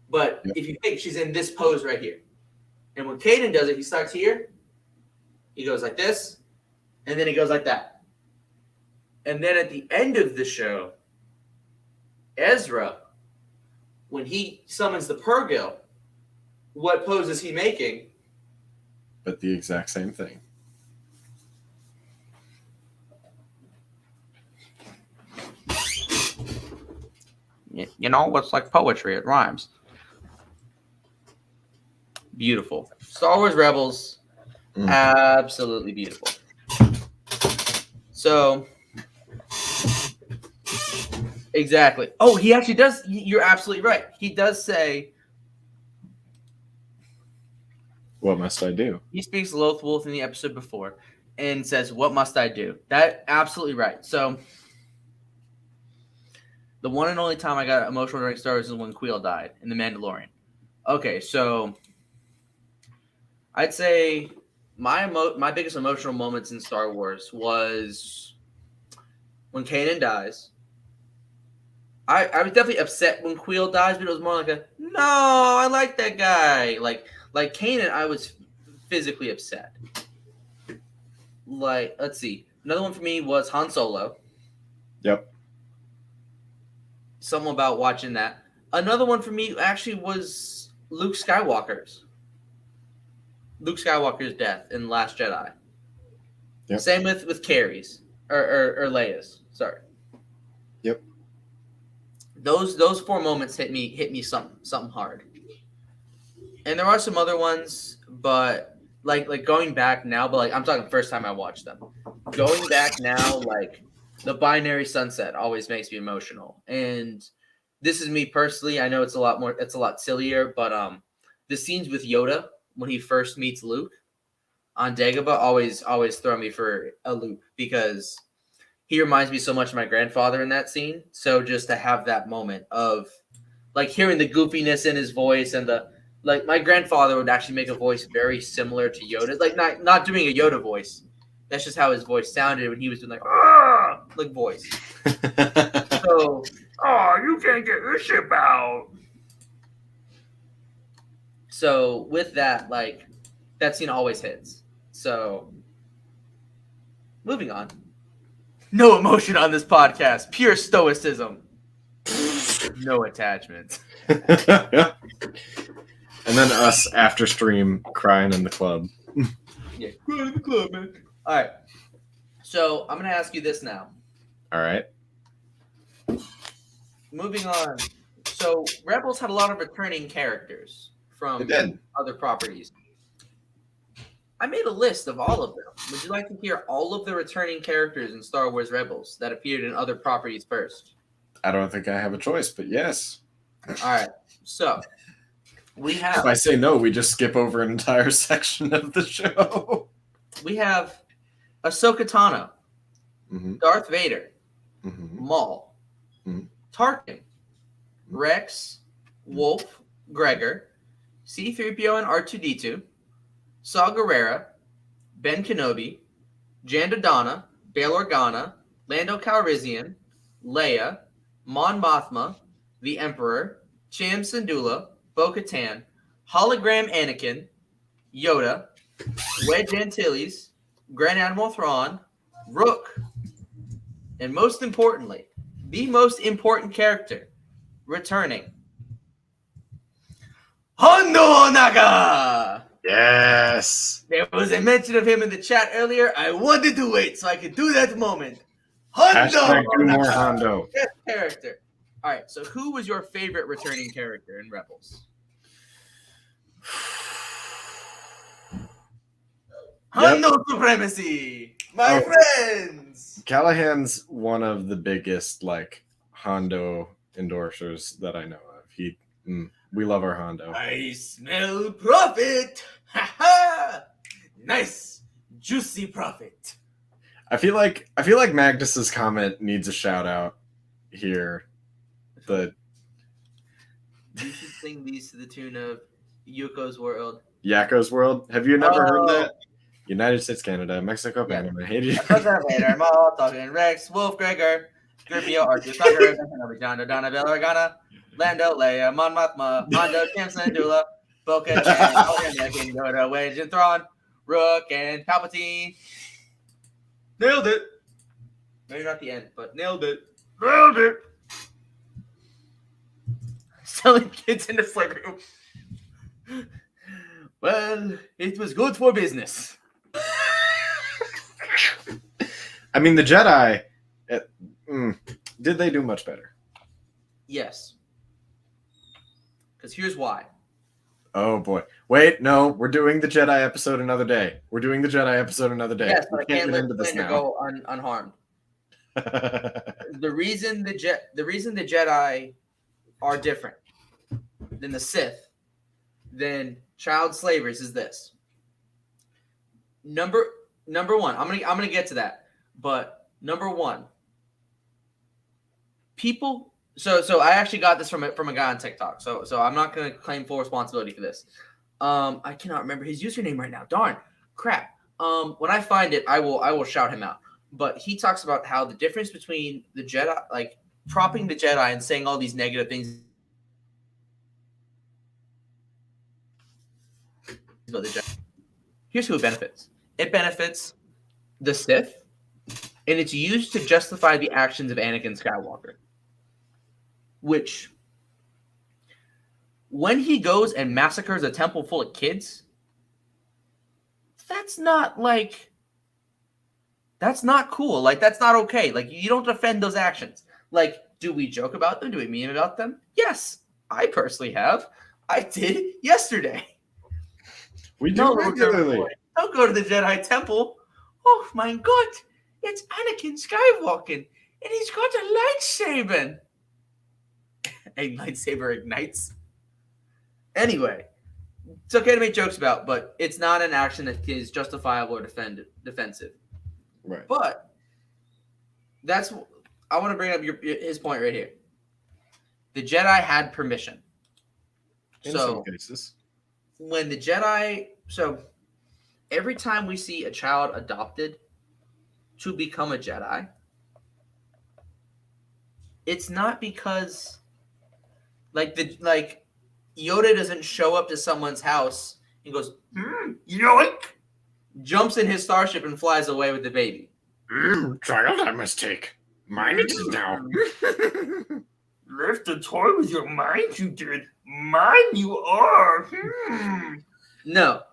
But if you think, she's in this pose right here, and when Kanan does it, he starts here, he goes like this, and then he goes like that, and then at the end of the show, Ezra, when he summons the Purrgil, what pose is he making? But the exact same thing. It's like poetry. It rhymes. Beautiful. Star Wars Rebels, absolutely beautiful. So, exactly. Oh, he actually does. You're absolutely right. He does say, "What must I do?" He speaks Loth Wolf in the episode before and says, "What must I do?" That absolutely right. So, the one and only time I got emotional during Star Wars is when Queel died in The Mandalorian. Okay, so I'd say my biggest emotional moments in Star Wars was when Kanan dies. I was definitely upset when Queel dies, but it was more like a no, I like that guy. Like Kanan, I was physically upset. Like, let's see. Another one for me was Han Solo. Yep. Something about watching that. Another one for me actually was Luke Skywalker's death in Last Jedi. Yep. Same with Carrie's or Leia's. Sorry. Yep. Those 4 moments hit me something hard. And there are some other ones, but like going back now, but like I'm talking first time I watched them. Going back now, like the binary sunset always makes me emotional. And this is me personally. I know it's a lot sillier, but the scenes with Yoda when he first meets Luke on Dagobah always throw me for a loop because he reminds me so much of my grandfather in that scene. So just to have that moment of like hearing the goofiness in his voice and the like, my grandfather would actually make a voice very similar to Yoda's, like not doing a Yoda voice. That's just how his voice sounded when he was doing like voice. So, you can't get your ship out. So with that, like that scene always hits. So moving on. No emotion on this podcast. Pure stoicism. No attachment. And then us after stream crying in the club. Yeah, crying in the club, man. All right. So I'm gonna ask you this now. All right. Moving on. So Rebels had a lot of returning characters from other properties. I made a list of all of them. Would you like to hear all of the returning characters in Star Wars Rebels that appeared in other properties first? I don't think I have a choice, but yes. All right. So we have. If I say no, we just skip over an entire section of the show. We have Ahsoka Tano, Darth Vader, Maul, Tarkin, Rex, Wolf, Gregor, C-3PO and R2-D2, Saw Gerrera, Ben Kenobi, Jan Dodonna, Bail Organa, Lando Calrissian, Leia, Mon Mothma, the Emperor, Cham Syndulla, Bo-Katan, Hologram Anakin, Yoda, Wedge Antilles, Grand Admiral Thrawn, Rook, and most importantly, the most important character returning, Hondo Onaga! Yes. There was a mention of him in the chat earlier. I wanted to wait so I could do that moment. Hondo! Hashtag do more Hondo. Best character. All right, so who was your favorite returning character in Rebels? Hondo Supremacy! My friends! Callahan's one of the biggest, like, Hondo endorsers that I know of. We love our Hondo. I smell profit! Ha ha! Nice, juicy profit. I feel like Magnus's comment needs a shout out here. You should sing these to the tune of Yuko's World. Yakko's World. Have you never heard that? United States, Canada, Mexico, Panama, Haiti. Later, Maul, Tarkin, Rex, Wolf, Gregor, Scorpio, R2, Tucker, John Dodonna, Bail Organa, Lando, Leia, Mon Mothma, Hondo, Cham Syndulla, Bo-Katan, Anakin, Yoda, Wedge, and Thrawn, Rook, and Palpatine. Nailed it. Maybe not the end, but nailed it. Nailed it. Selling kids in the playroom. Well, it was good for business. I mean, the Jedi, did they do much better? Yes. Because here's why. Oh, boy. Wait, no, we're doing the Jedi episode another day. Yes, but I can't let Slander go unharmed. The reason the Jedi are different than the Sith, than child slavers is this. Number one, I'm gonna get to that, but number one, people. So I actually got this from a guy on TikTok. So I'm not gonna claim full responsibility for this. I cannot remember his username right now. Darn, crap. When I find it, I will shout him out. But he talks about how the difference between the Jedi, like propping the Jedi and saying all these negative things about the Jedi. Here's who it benefits. It benefits the Sith, and it's used to justify the actions of Anakin Skywalker. Which, when he goes and massacres a temple full of kids, that's not cool. Like, that's not okay. Like, you don't defend those actions. Like, do we joke about them? Do we meme about them? Yes, I personally have. I did yesterday. We do regularly. Don't go to the Jedi Temple. Oh my God, it's Anakin Skywalker, and he's got a lightsaber. A lightsaber ignites. Anyway, it's okay to make jokes about, but it's not an action that is justifiable or defensive. Right. But I want to bring up his point right here. The Jedi had permission. In some cases. When the Jedi, every time we see a child adopted to become a Jedi, it's not because Yoda doesn't show up to someone's house and goes, yoink, jumps in his starship and flies away with the baby. Child, I must take. Mine it is now. Left a toy with your mind, you did. Mine you are. No.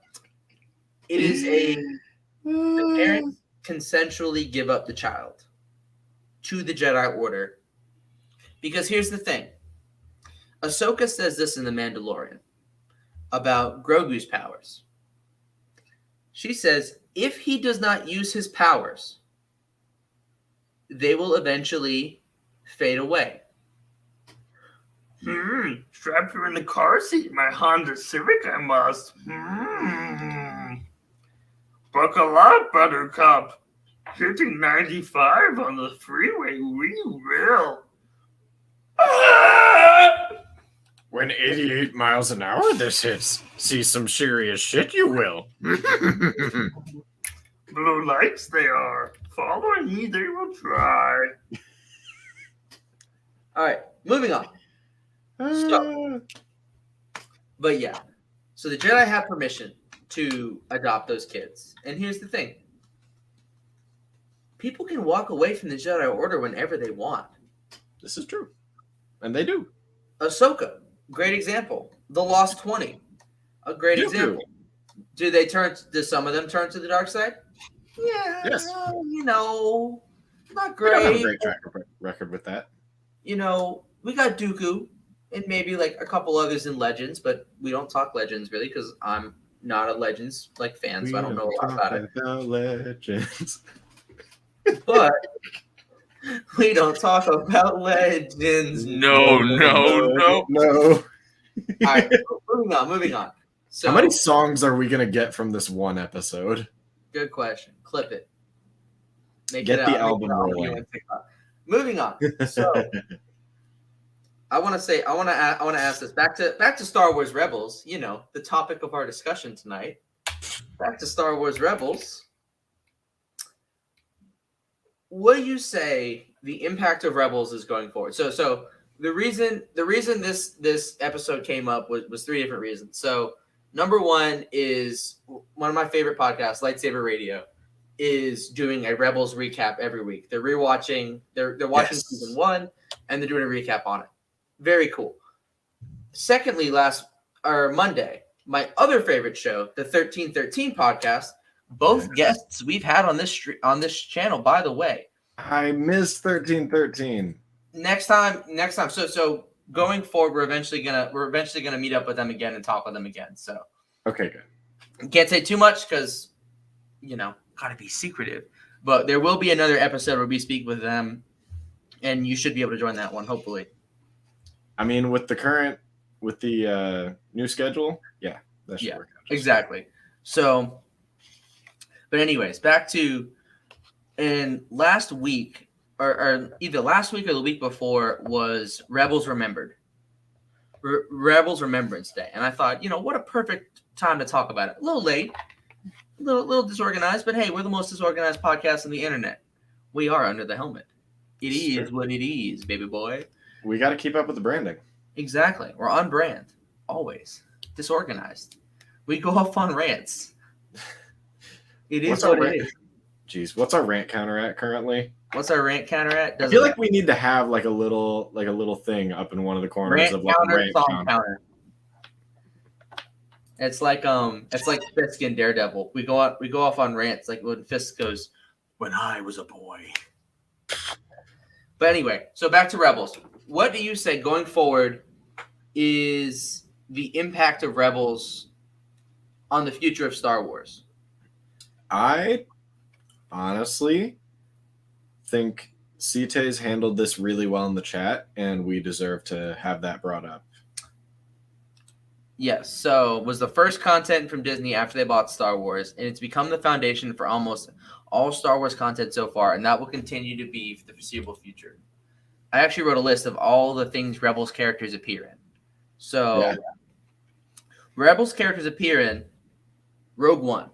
It is the parents consensually give up the child to the Jedi Order. Because here's the thing. Ahsoka says this in The Mandalorian about Grogu's powers. She says, if he does not use his powers, they will eventually fade away. Strap her in the car seat, my Honda Civic, I must. Buckle up, Buttercup. Hitting 95 on the freeway, we will. When 88 miles an hour this hits, see some serious shit you will. Blue lights they are. Following me, they will try. All right, moving on. But yeah, so the Jedi have permission to adopt those kids. And here's the thing. People can walk away from the Jedi Order whenever they want. This is true. And they do. Ahsoka, great example. The Lost 20, a great example. Do some of them turn to the dark side? Yeah. Yes. Not We great. don't have a great track record with that. We got Dooku and maybe like a couple others in Legends, but we don't talk Legends really because I'm not a Legends fan, so I don't know a lot about it. Legends. But we don't talk about Legends. No. All right, moving on. So, how many songs are we going to get from this one episode? Good question. Clip it. Get the album rolling. Moving on. So I want to ask this back to Star Wars Rebels, the topic of our discussion tonight. Back to Star Wars Rebels. What do you say the impact of Rebels is going forward? So the reason this episode came up was three different reasons. So number one is one of my favorite podcasts, Lightsaber Radio, is doing a Rebels recap every week. They're watching season 1 and they're doing a recap on it. Very cool. Secondly, Monday, my other favorite show, the 1313 podcast, both guests we've had on this channel, by the way. I miss 1313. Next time. So going forward, we're eventually gonna meet up with them again and talk with them again. So okay, good. Can't say too much because gotta be secretive. But there will be another episode where we speak with them, and you should be able to join that one, hopefully. I mean, with the new schedule, yeah, that should work out. Exactly. So, but anyways, back to last week, or either last week or the week before was Rebels Remembered. Rebels Remembrance Day, and I thought, what a perfect time to talk about it. A little late, a little disorganized, but hey, we're the most disorganized podcast on the internet. We are Under the Helmet. It is what it is, baby boy. We got to keep up with the branding. Exactly. We're on brand. Always. Disorganized. We go off on rants. It is What's our what rant? it is. Jeez, what's our rant counter at currently? What's our rant counter at? I feel like we need to have like a little thing up in one of the corners rant of like counter, a rant song counter. It's like Fisk and Daredevil. We go off on rants like when Fisk goes, "When I was a boy." But anyway, so back to Rebels. What do you say going forward is the impact of Rebels on the future of Star Wars? I honestly think Cite's handled this really well in the chat, and we deserve to have that brought up. Yes, so was the first content from Disney after they bought Star Wars, and it's become the foundation for almost all Star Wars content so far, and that will continue to be for the foreseeable future. I actually wrote a list of all the things Rebels characters appear in. So, Yeah. Rebels characters appear in Rogue One.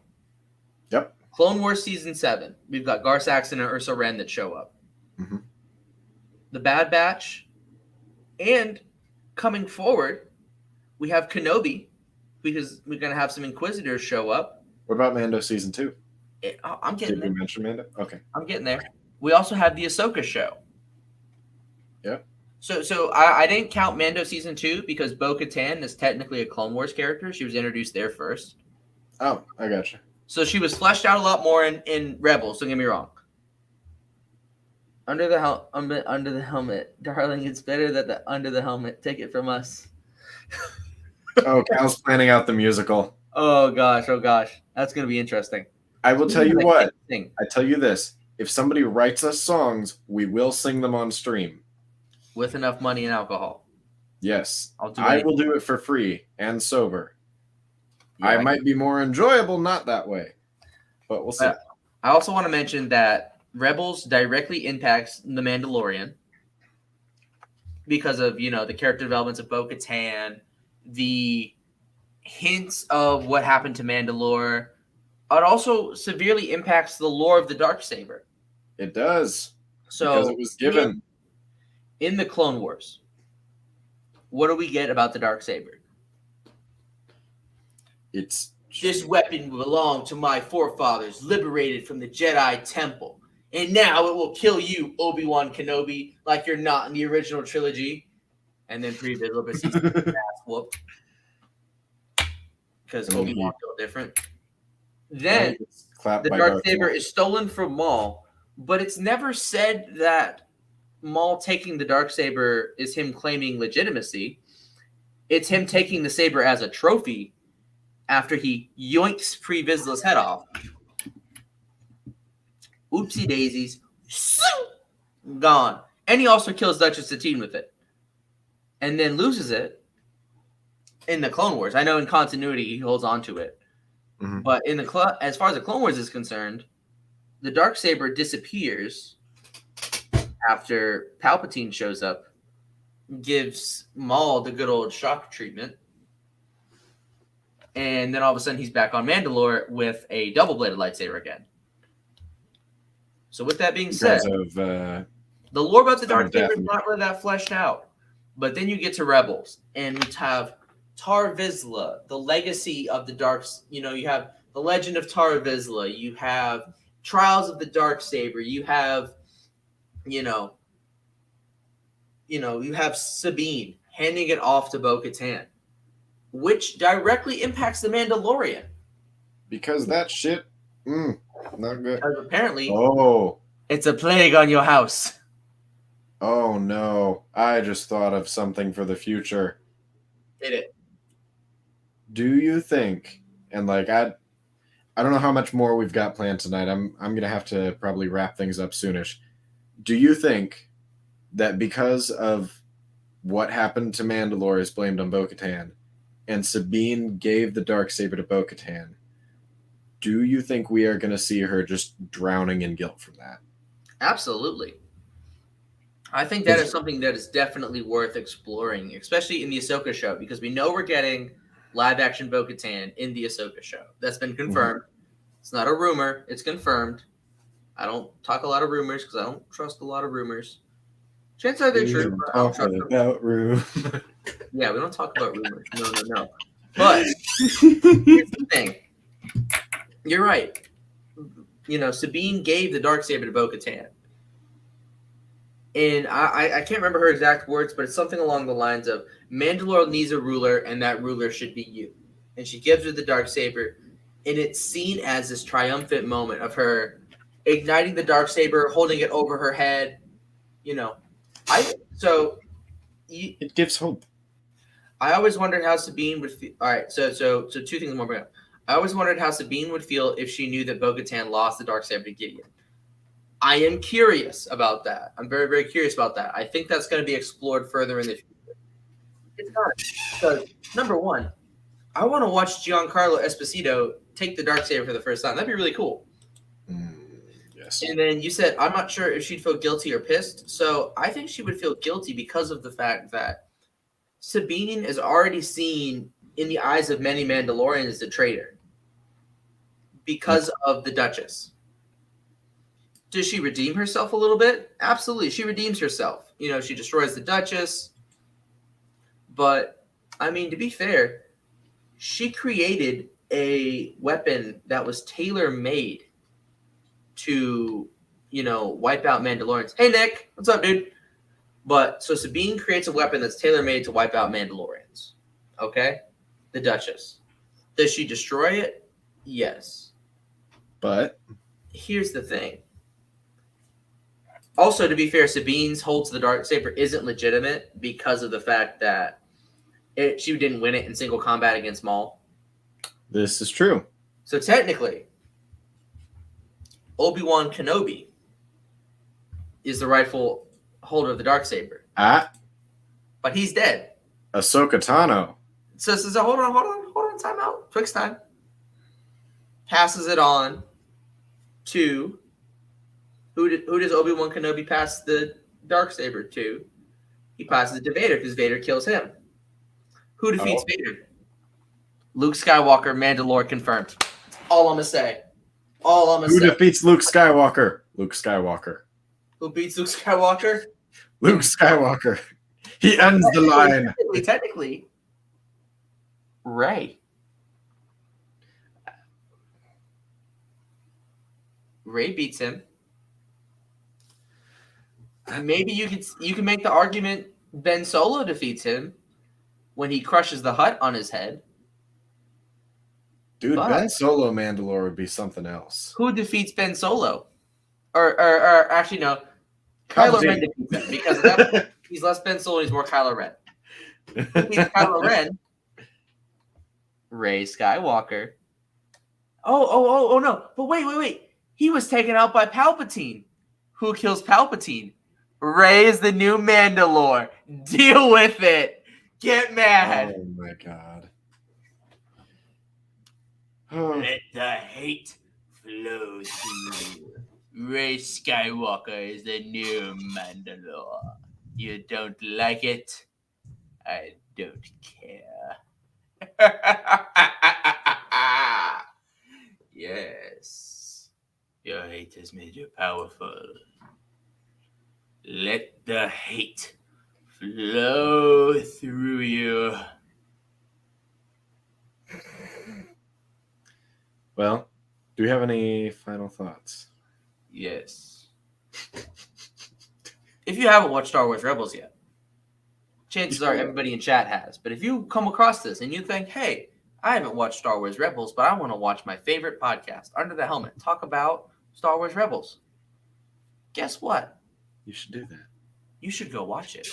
Yep. Clone Wars Season 7. We've got Gar Saxon and Ursa Wren that show up. Mhm. The Bad Batch. And coming forward, we have Kenobi, because we're going to have some Inquisitors show up. What about Mando season 2? I'm getting Did there. we mention Mando? Okay. I'm getting there. We also have the Ahsoka show. Yeah. So I didn't count Mando season 2 because Bo-Katan is technically a Clone Wars character. She was introduced there first. Oh, I gotcha. So she was fleshed out a lot more in Rebels. Don't get me wrong. Under the helmet, darling. It's better that the under the helmet. Take it from us. Oh, Cal's planning out the musical. Oh gosh, that's gonna be interesting. I will tell you what. Thing. I tell you this: if somebody writes us songs, we will sing them on stream. With enough money and alcohol. Yes, I I will do it for free and sober. Yeah, I might be more enjoyable not that way, but we'll see. I also want to mention that Rebels directly impacts The Mandalorian because of, the character developments of Bo-Katan, the hints of what happened to Mandalore. It also severely impacts the lore of the Darksaber. It does. So because it was given. In the Clone Wars, what do we get about the Darksaber? It's This weapon belonged to my forefathers, liberated from the Jedi Temple. And now it will kill you, Obi-Wan Kenobi, like you're not in the original trilogy. And then Pre-Vid a little bit sees ass whoop. Because Obi-Wan felt different. Then the Darksaber is stolen from Maul, but it's never said that Maul taking the Darksaber is him claiming legitimacy. It's him taking the saber as a trophy after he yoinks Pre Vizsla's head off. Oopsie daisies. Gone. And he also kills Duchess Satine with it. And then loses it in the Clone Wars. I know in continuity he holds on to it. Mm-hmm. But as far as the Clone Wars is concerned, the Darksaber disappears after Palpatine shows up, gives Maul the good old shock treatment, and then all of a sudden he's back on Mandalore with a double-bladed lightsaber again. So with that being said, the lore about the Darksaber is not really that fleshed out. But then you get to Rebels, and we have Tar Vizsla, the legacy of the Darks. You have the Legend of Tar Vizsla. You have Trials of the Darksaber. You have, you have Sabine handing it off to Bo-Katan, which directly impacts the Mandalorian. Because that shit, not good. Because apparently, it's a plague on your house. Oh no! I just thought of something for the future. Did it? Do you think? And I don't know how much more we've got planned tonight. I'm gonna have to probably wrap things up soonish. Do you think that because of what happened to Mandalore is blamed on Bo-Katan, and Sabine gave the Darksaber to Bo-Katan, do you think we are gonna see her just drowning in guilt from that? Absolutely. I think that is something that is definitely worth exploring, especially in the Ahsoka show, because we know we're getting live-action Bo-Katan in the Ahsoka show. That's been confirmed. Mm-hmm. It's not a rumor. It's confirmed. I don't talk a lot of rumors because I don't trust a lot of rumors. Chances are they're true, but I don't trust them. About room. Yeah, we don't talk about rumors. No. But here's the thing. You're right. You know, Sabine gave the Darksaber to Bo-Katan. And I can't remember her exact words, but it's something along the lines of, Mandalore needs a ruler, and that ruler should be you. And she gives her the Darksaber, and it's seen as this triumphant moment of her igniting the Darksaber, holding it over her head. You know, It gives hope. I always wondered how Sabine would feel. All right, so two things more. About. I always wondered how Sabine would feel if she knew that Bo-Katan lost the Darksaber to Gideon. I am curious about that. I'm very, very curious about that. I think that's going to be explored further in the future. It's not. Because, number one, I want to watch Giancarlo Esposito take the Darksaber for the first time. That'd be really cool. Yes. And then you said, I'm not sure if she'd feel guilty or pissed. So I think she would feel guilty because of the fact that Sabine is already seen in the eyes of many Mandalorians as a traitor because of the Duchess. Does she redeem herself a little bit? Absolutely. She redeems herself. You know, she destroys the Duchess. But, I mean, to be fair, she created a weapon that was tailor-made to, you know, wipe out Mandalorians. Hey, Nick. What's up, dude? But, so Sabine creates a weapon that's tailor-made to wipe out Mandalorians. Okay? The Duchess. Does she destroy it? Yes. But here's the thing. Also, to be fair, Sabine's hold to the Darksaber isn't legitimate because of the fact that she didn't win it in single combat against Maul. this is true. So technically, Obi-Wan Kenobi is the rightful holder of the Darksaber. But he's dead. Ahsoka Tano. So hold on, time out. Twix time. Passes it on to who does Obi-Wan Kenobi pass the Darksaber to? He passes it to Vader because Vader kills him. Who defeats Vader? Luke Skywalker, Mandalore confirmed. That's all I'm gonna say. Who defeats Luke Skywalker? Luke Skywalker. Who beats Luke Skywalker? Luke Skywalker. He ends the line. Technically, Rey. Rey beats him. Maybe you can make the argument Ben Solo defeats him when he crushes the Hutt on his head. Dude, Ben Solo Mandalore would be something else. Who defeats Ben Solo? Or actually no, Kylo Ren defeats him because that, he's less Ben Solo, he's more Kylo Ren. He's Kylo Ren. Rey Skywalker. Oh no! But wait! He was taken out by Palpatine. Who kills Palpatine? Rey is the new Mandalore. Deal with it. Get mad. Oh my god. Let the hate flow through you. Rey Skywalker is the new Mandalore. You don't like it? I don't care. Yes. Your hate has made you powerful. Let the hate flow through you. Well, do we have any final thoughts? Yes. If you haven't watched Star Wars Rebels yet, chances are everybody in chat has. But if you come across this and you think, hey, I haven't watched Star Wars Rebels, but I want to watch my favorite podcast, Under the Helmet, talk about Star Wars Rebels. Guess what? You should do that. You should go watch it.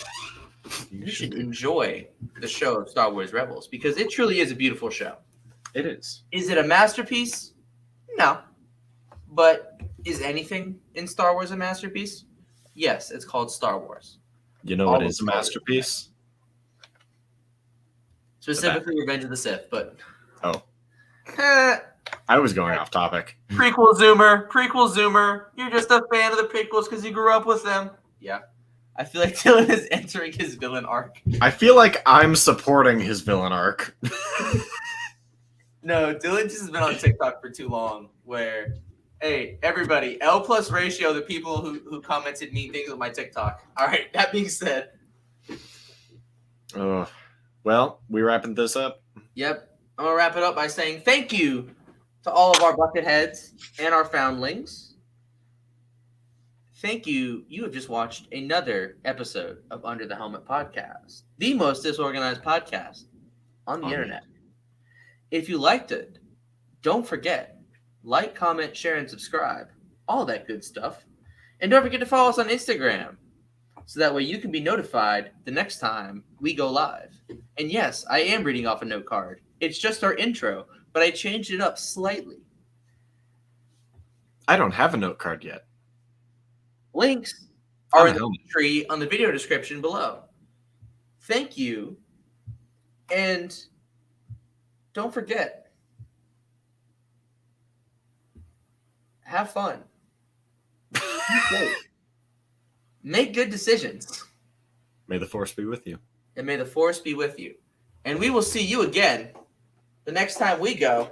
You should enjoy the show of Star Wars Rebels because it truly is a beautiful show. It is. Is it a masterpiece? No. But is anything in Star Wars a masterpiece? Yes, it's called Star Wars. You know what is a masterpiece? Specifically Revenge of the Sith, but... Oh. I was going off topic. Prequel Zoomer. You're just a fan of the prequels because you grew up with them. Yeah. I feel like Dylan is entering his villain arc. I feel like I'm supporting his villain arc. No, Dylan just has been on TikTok for too long where Hey, everybody, L plus ratio, the people who commented mean things on my TikTok. All right, that being said, Well, we wrapping this up. yep, I'm going to wrap it up by saying thank you to all of our bucketheads and our foundlings. Thank you. You have just watched another episode of Under the Helmet Podcast, the most disorganized podcast on the internet. If you liked it, don't forget, like, comment, share, and subscribe. All that good stuff. And don't forget to follow us on Instagram, so that way you can be notified the next time we go live. And yes, I am reading off a note card. It's just our intro, but I changed it up slightly. I don't have a note card yet. Links are in the tree on the video description below. Thank you. And don't forget, have fun. Make good decisions. May the force be with you. And may the force be with you. And we will see you again the next time we go.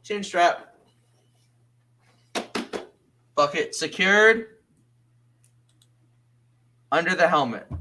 Chin strap. Bucket secured. Under the helmet.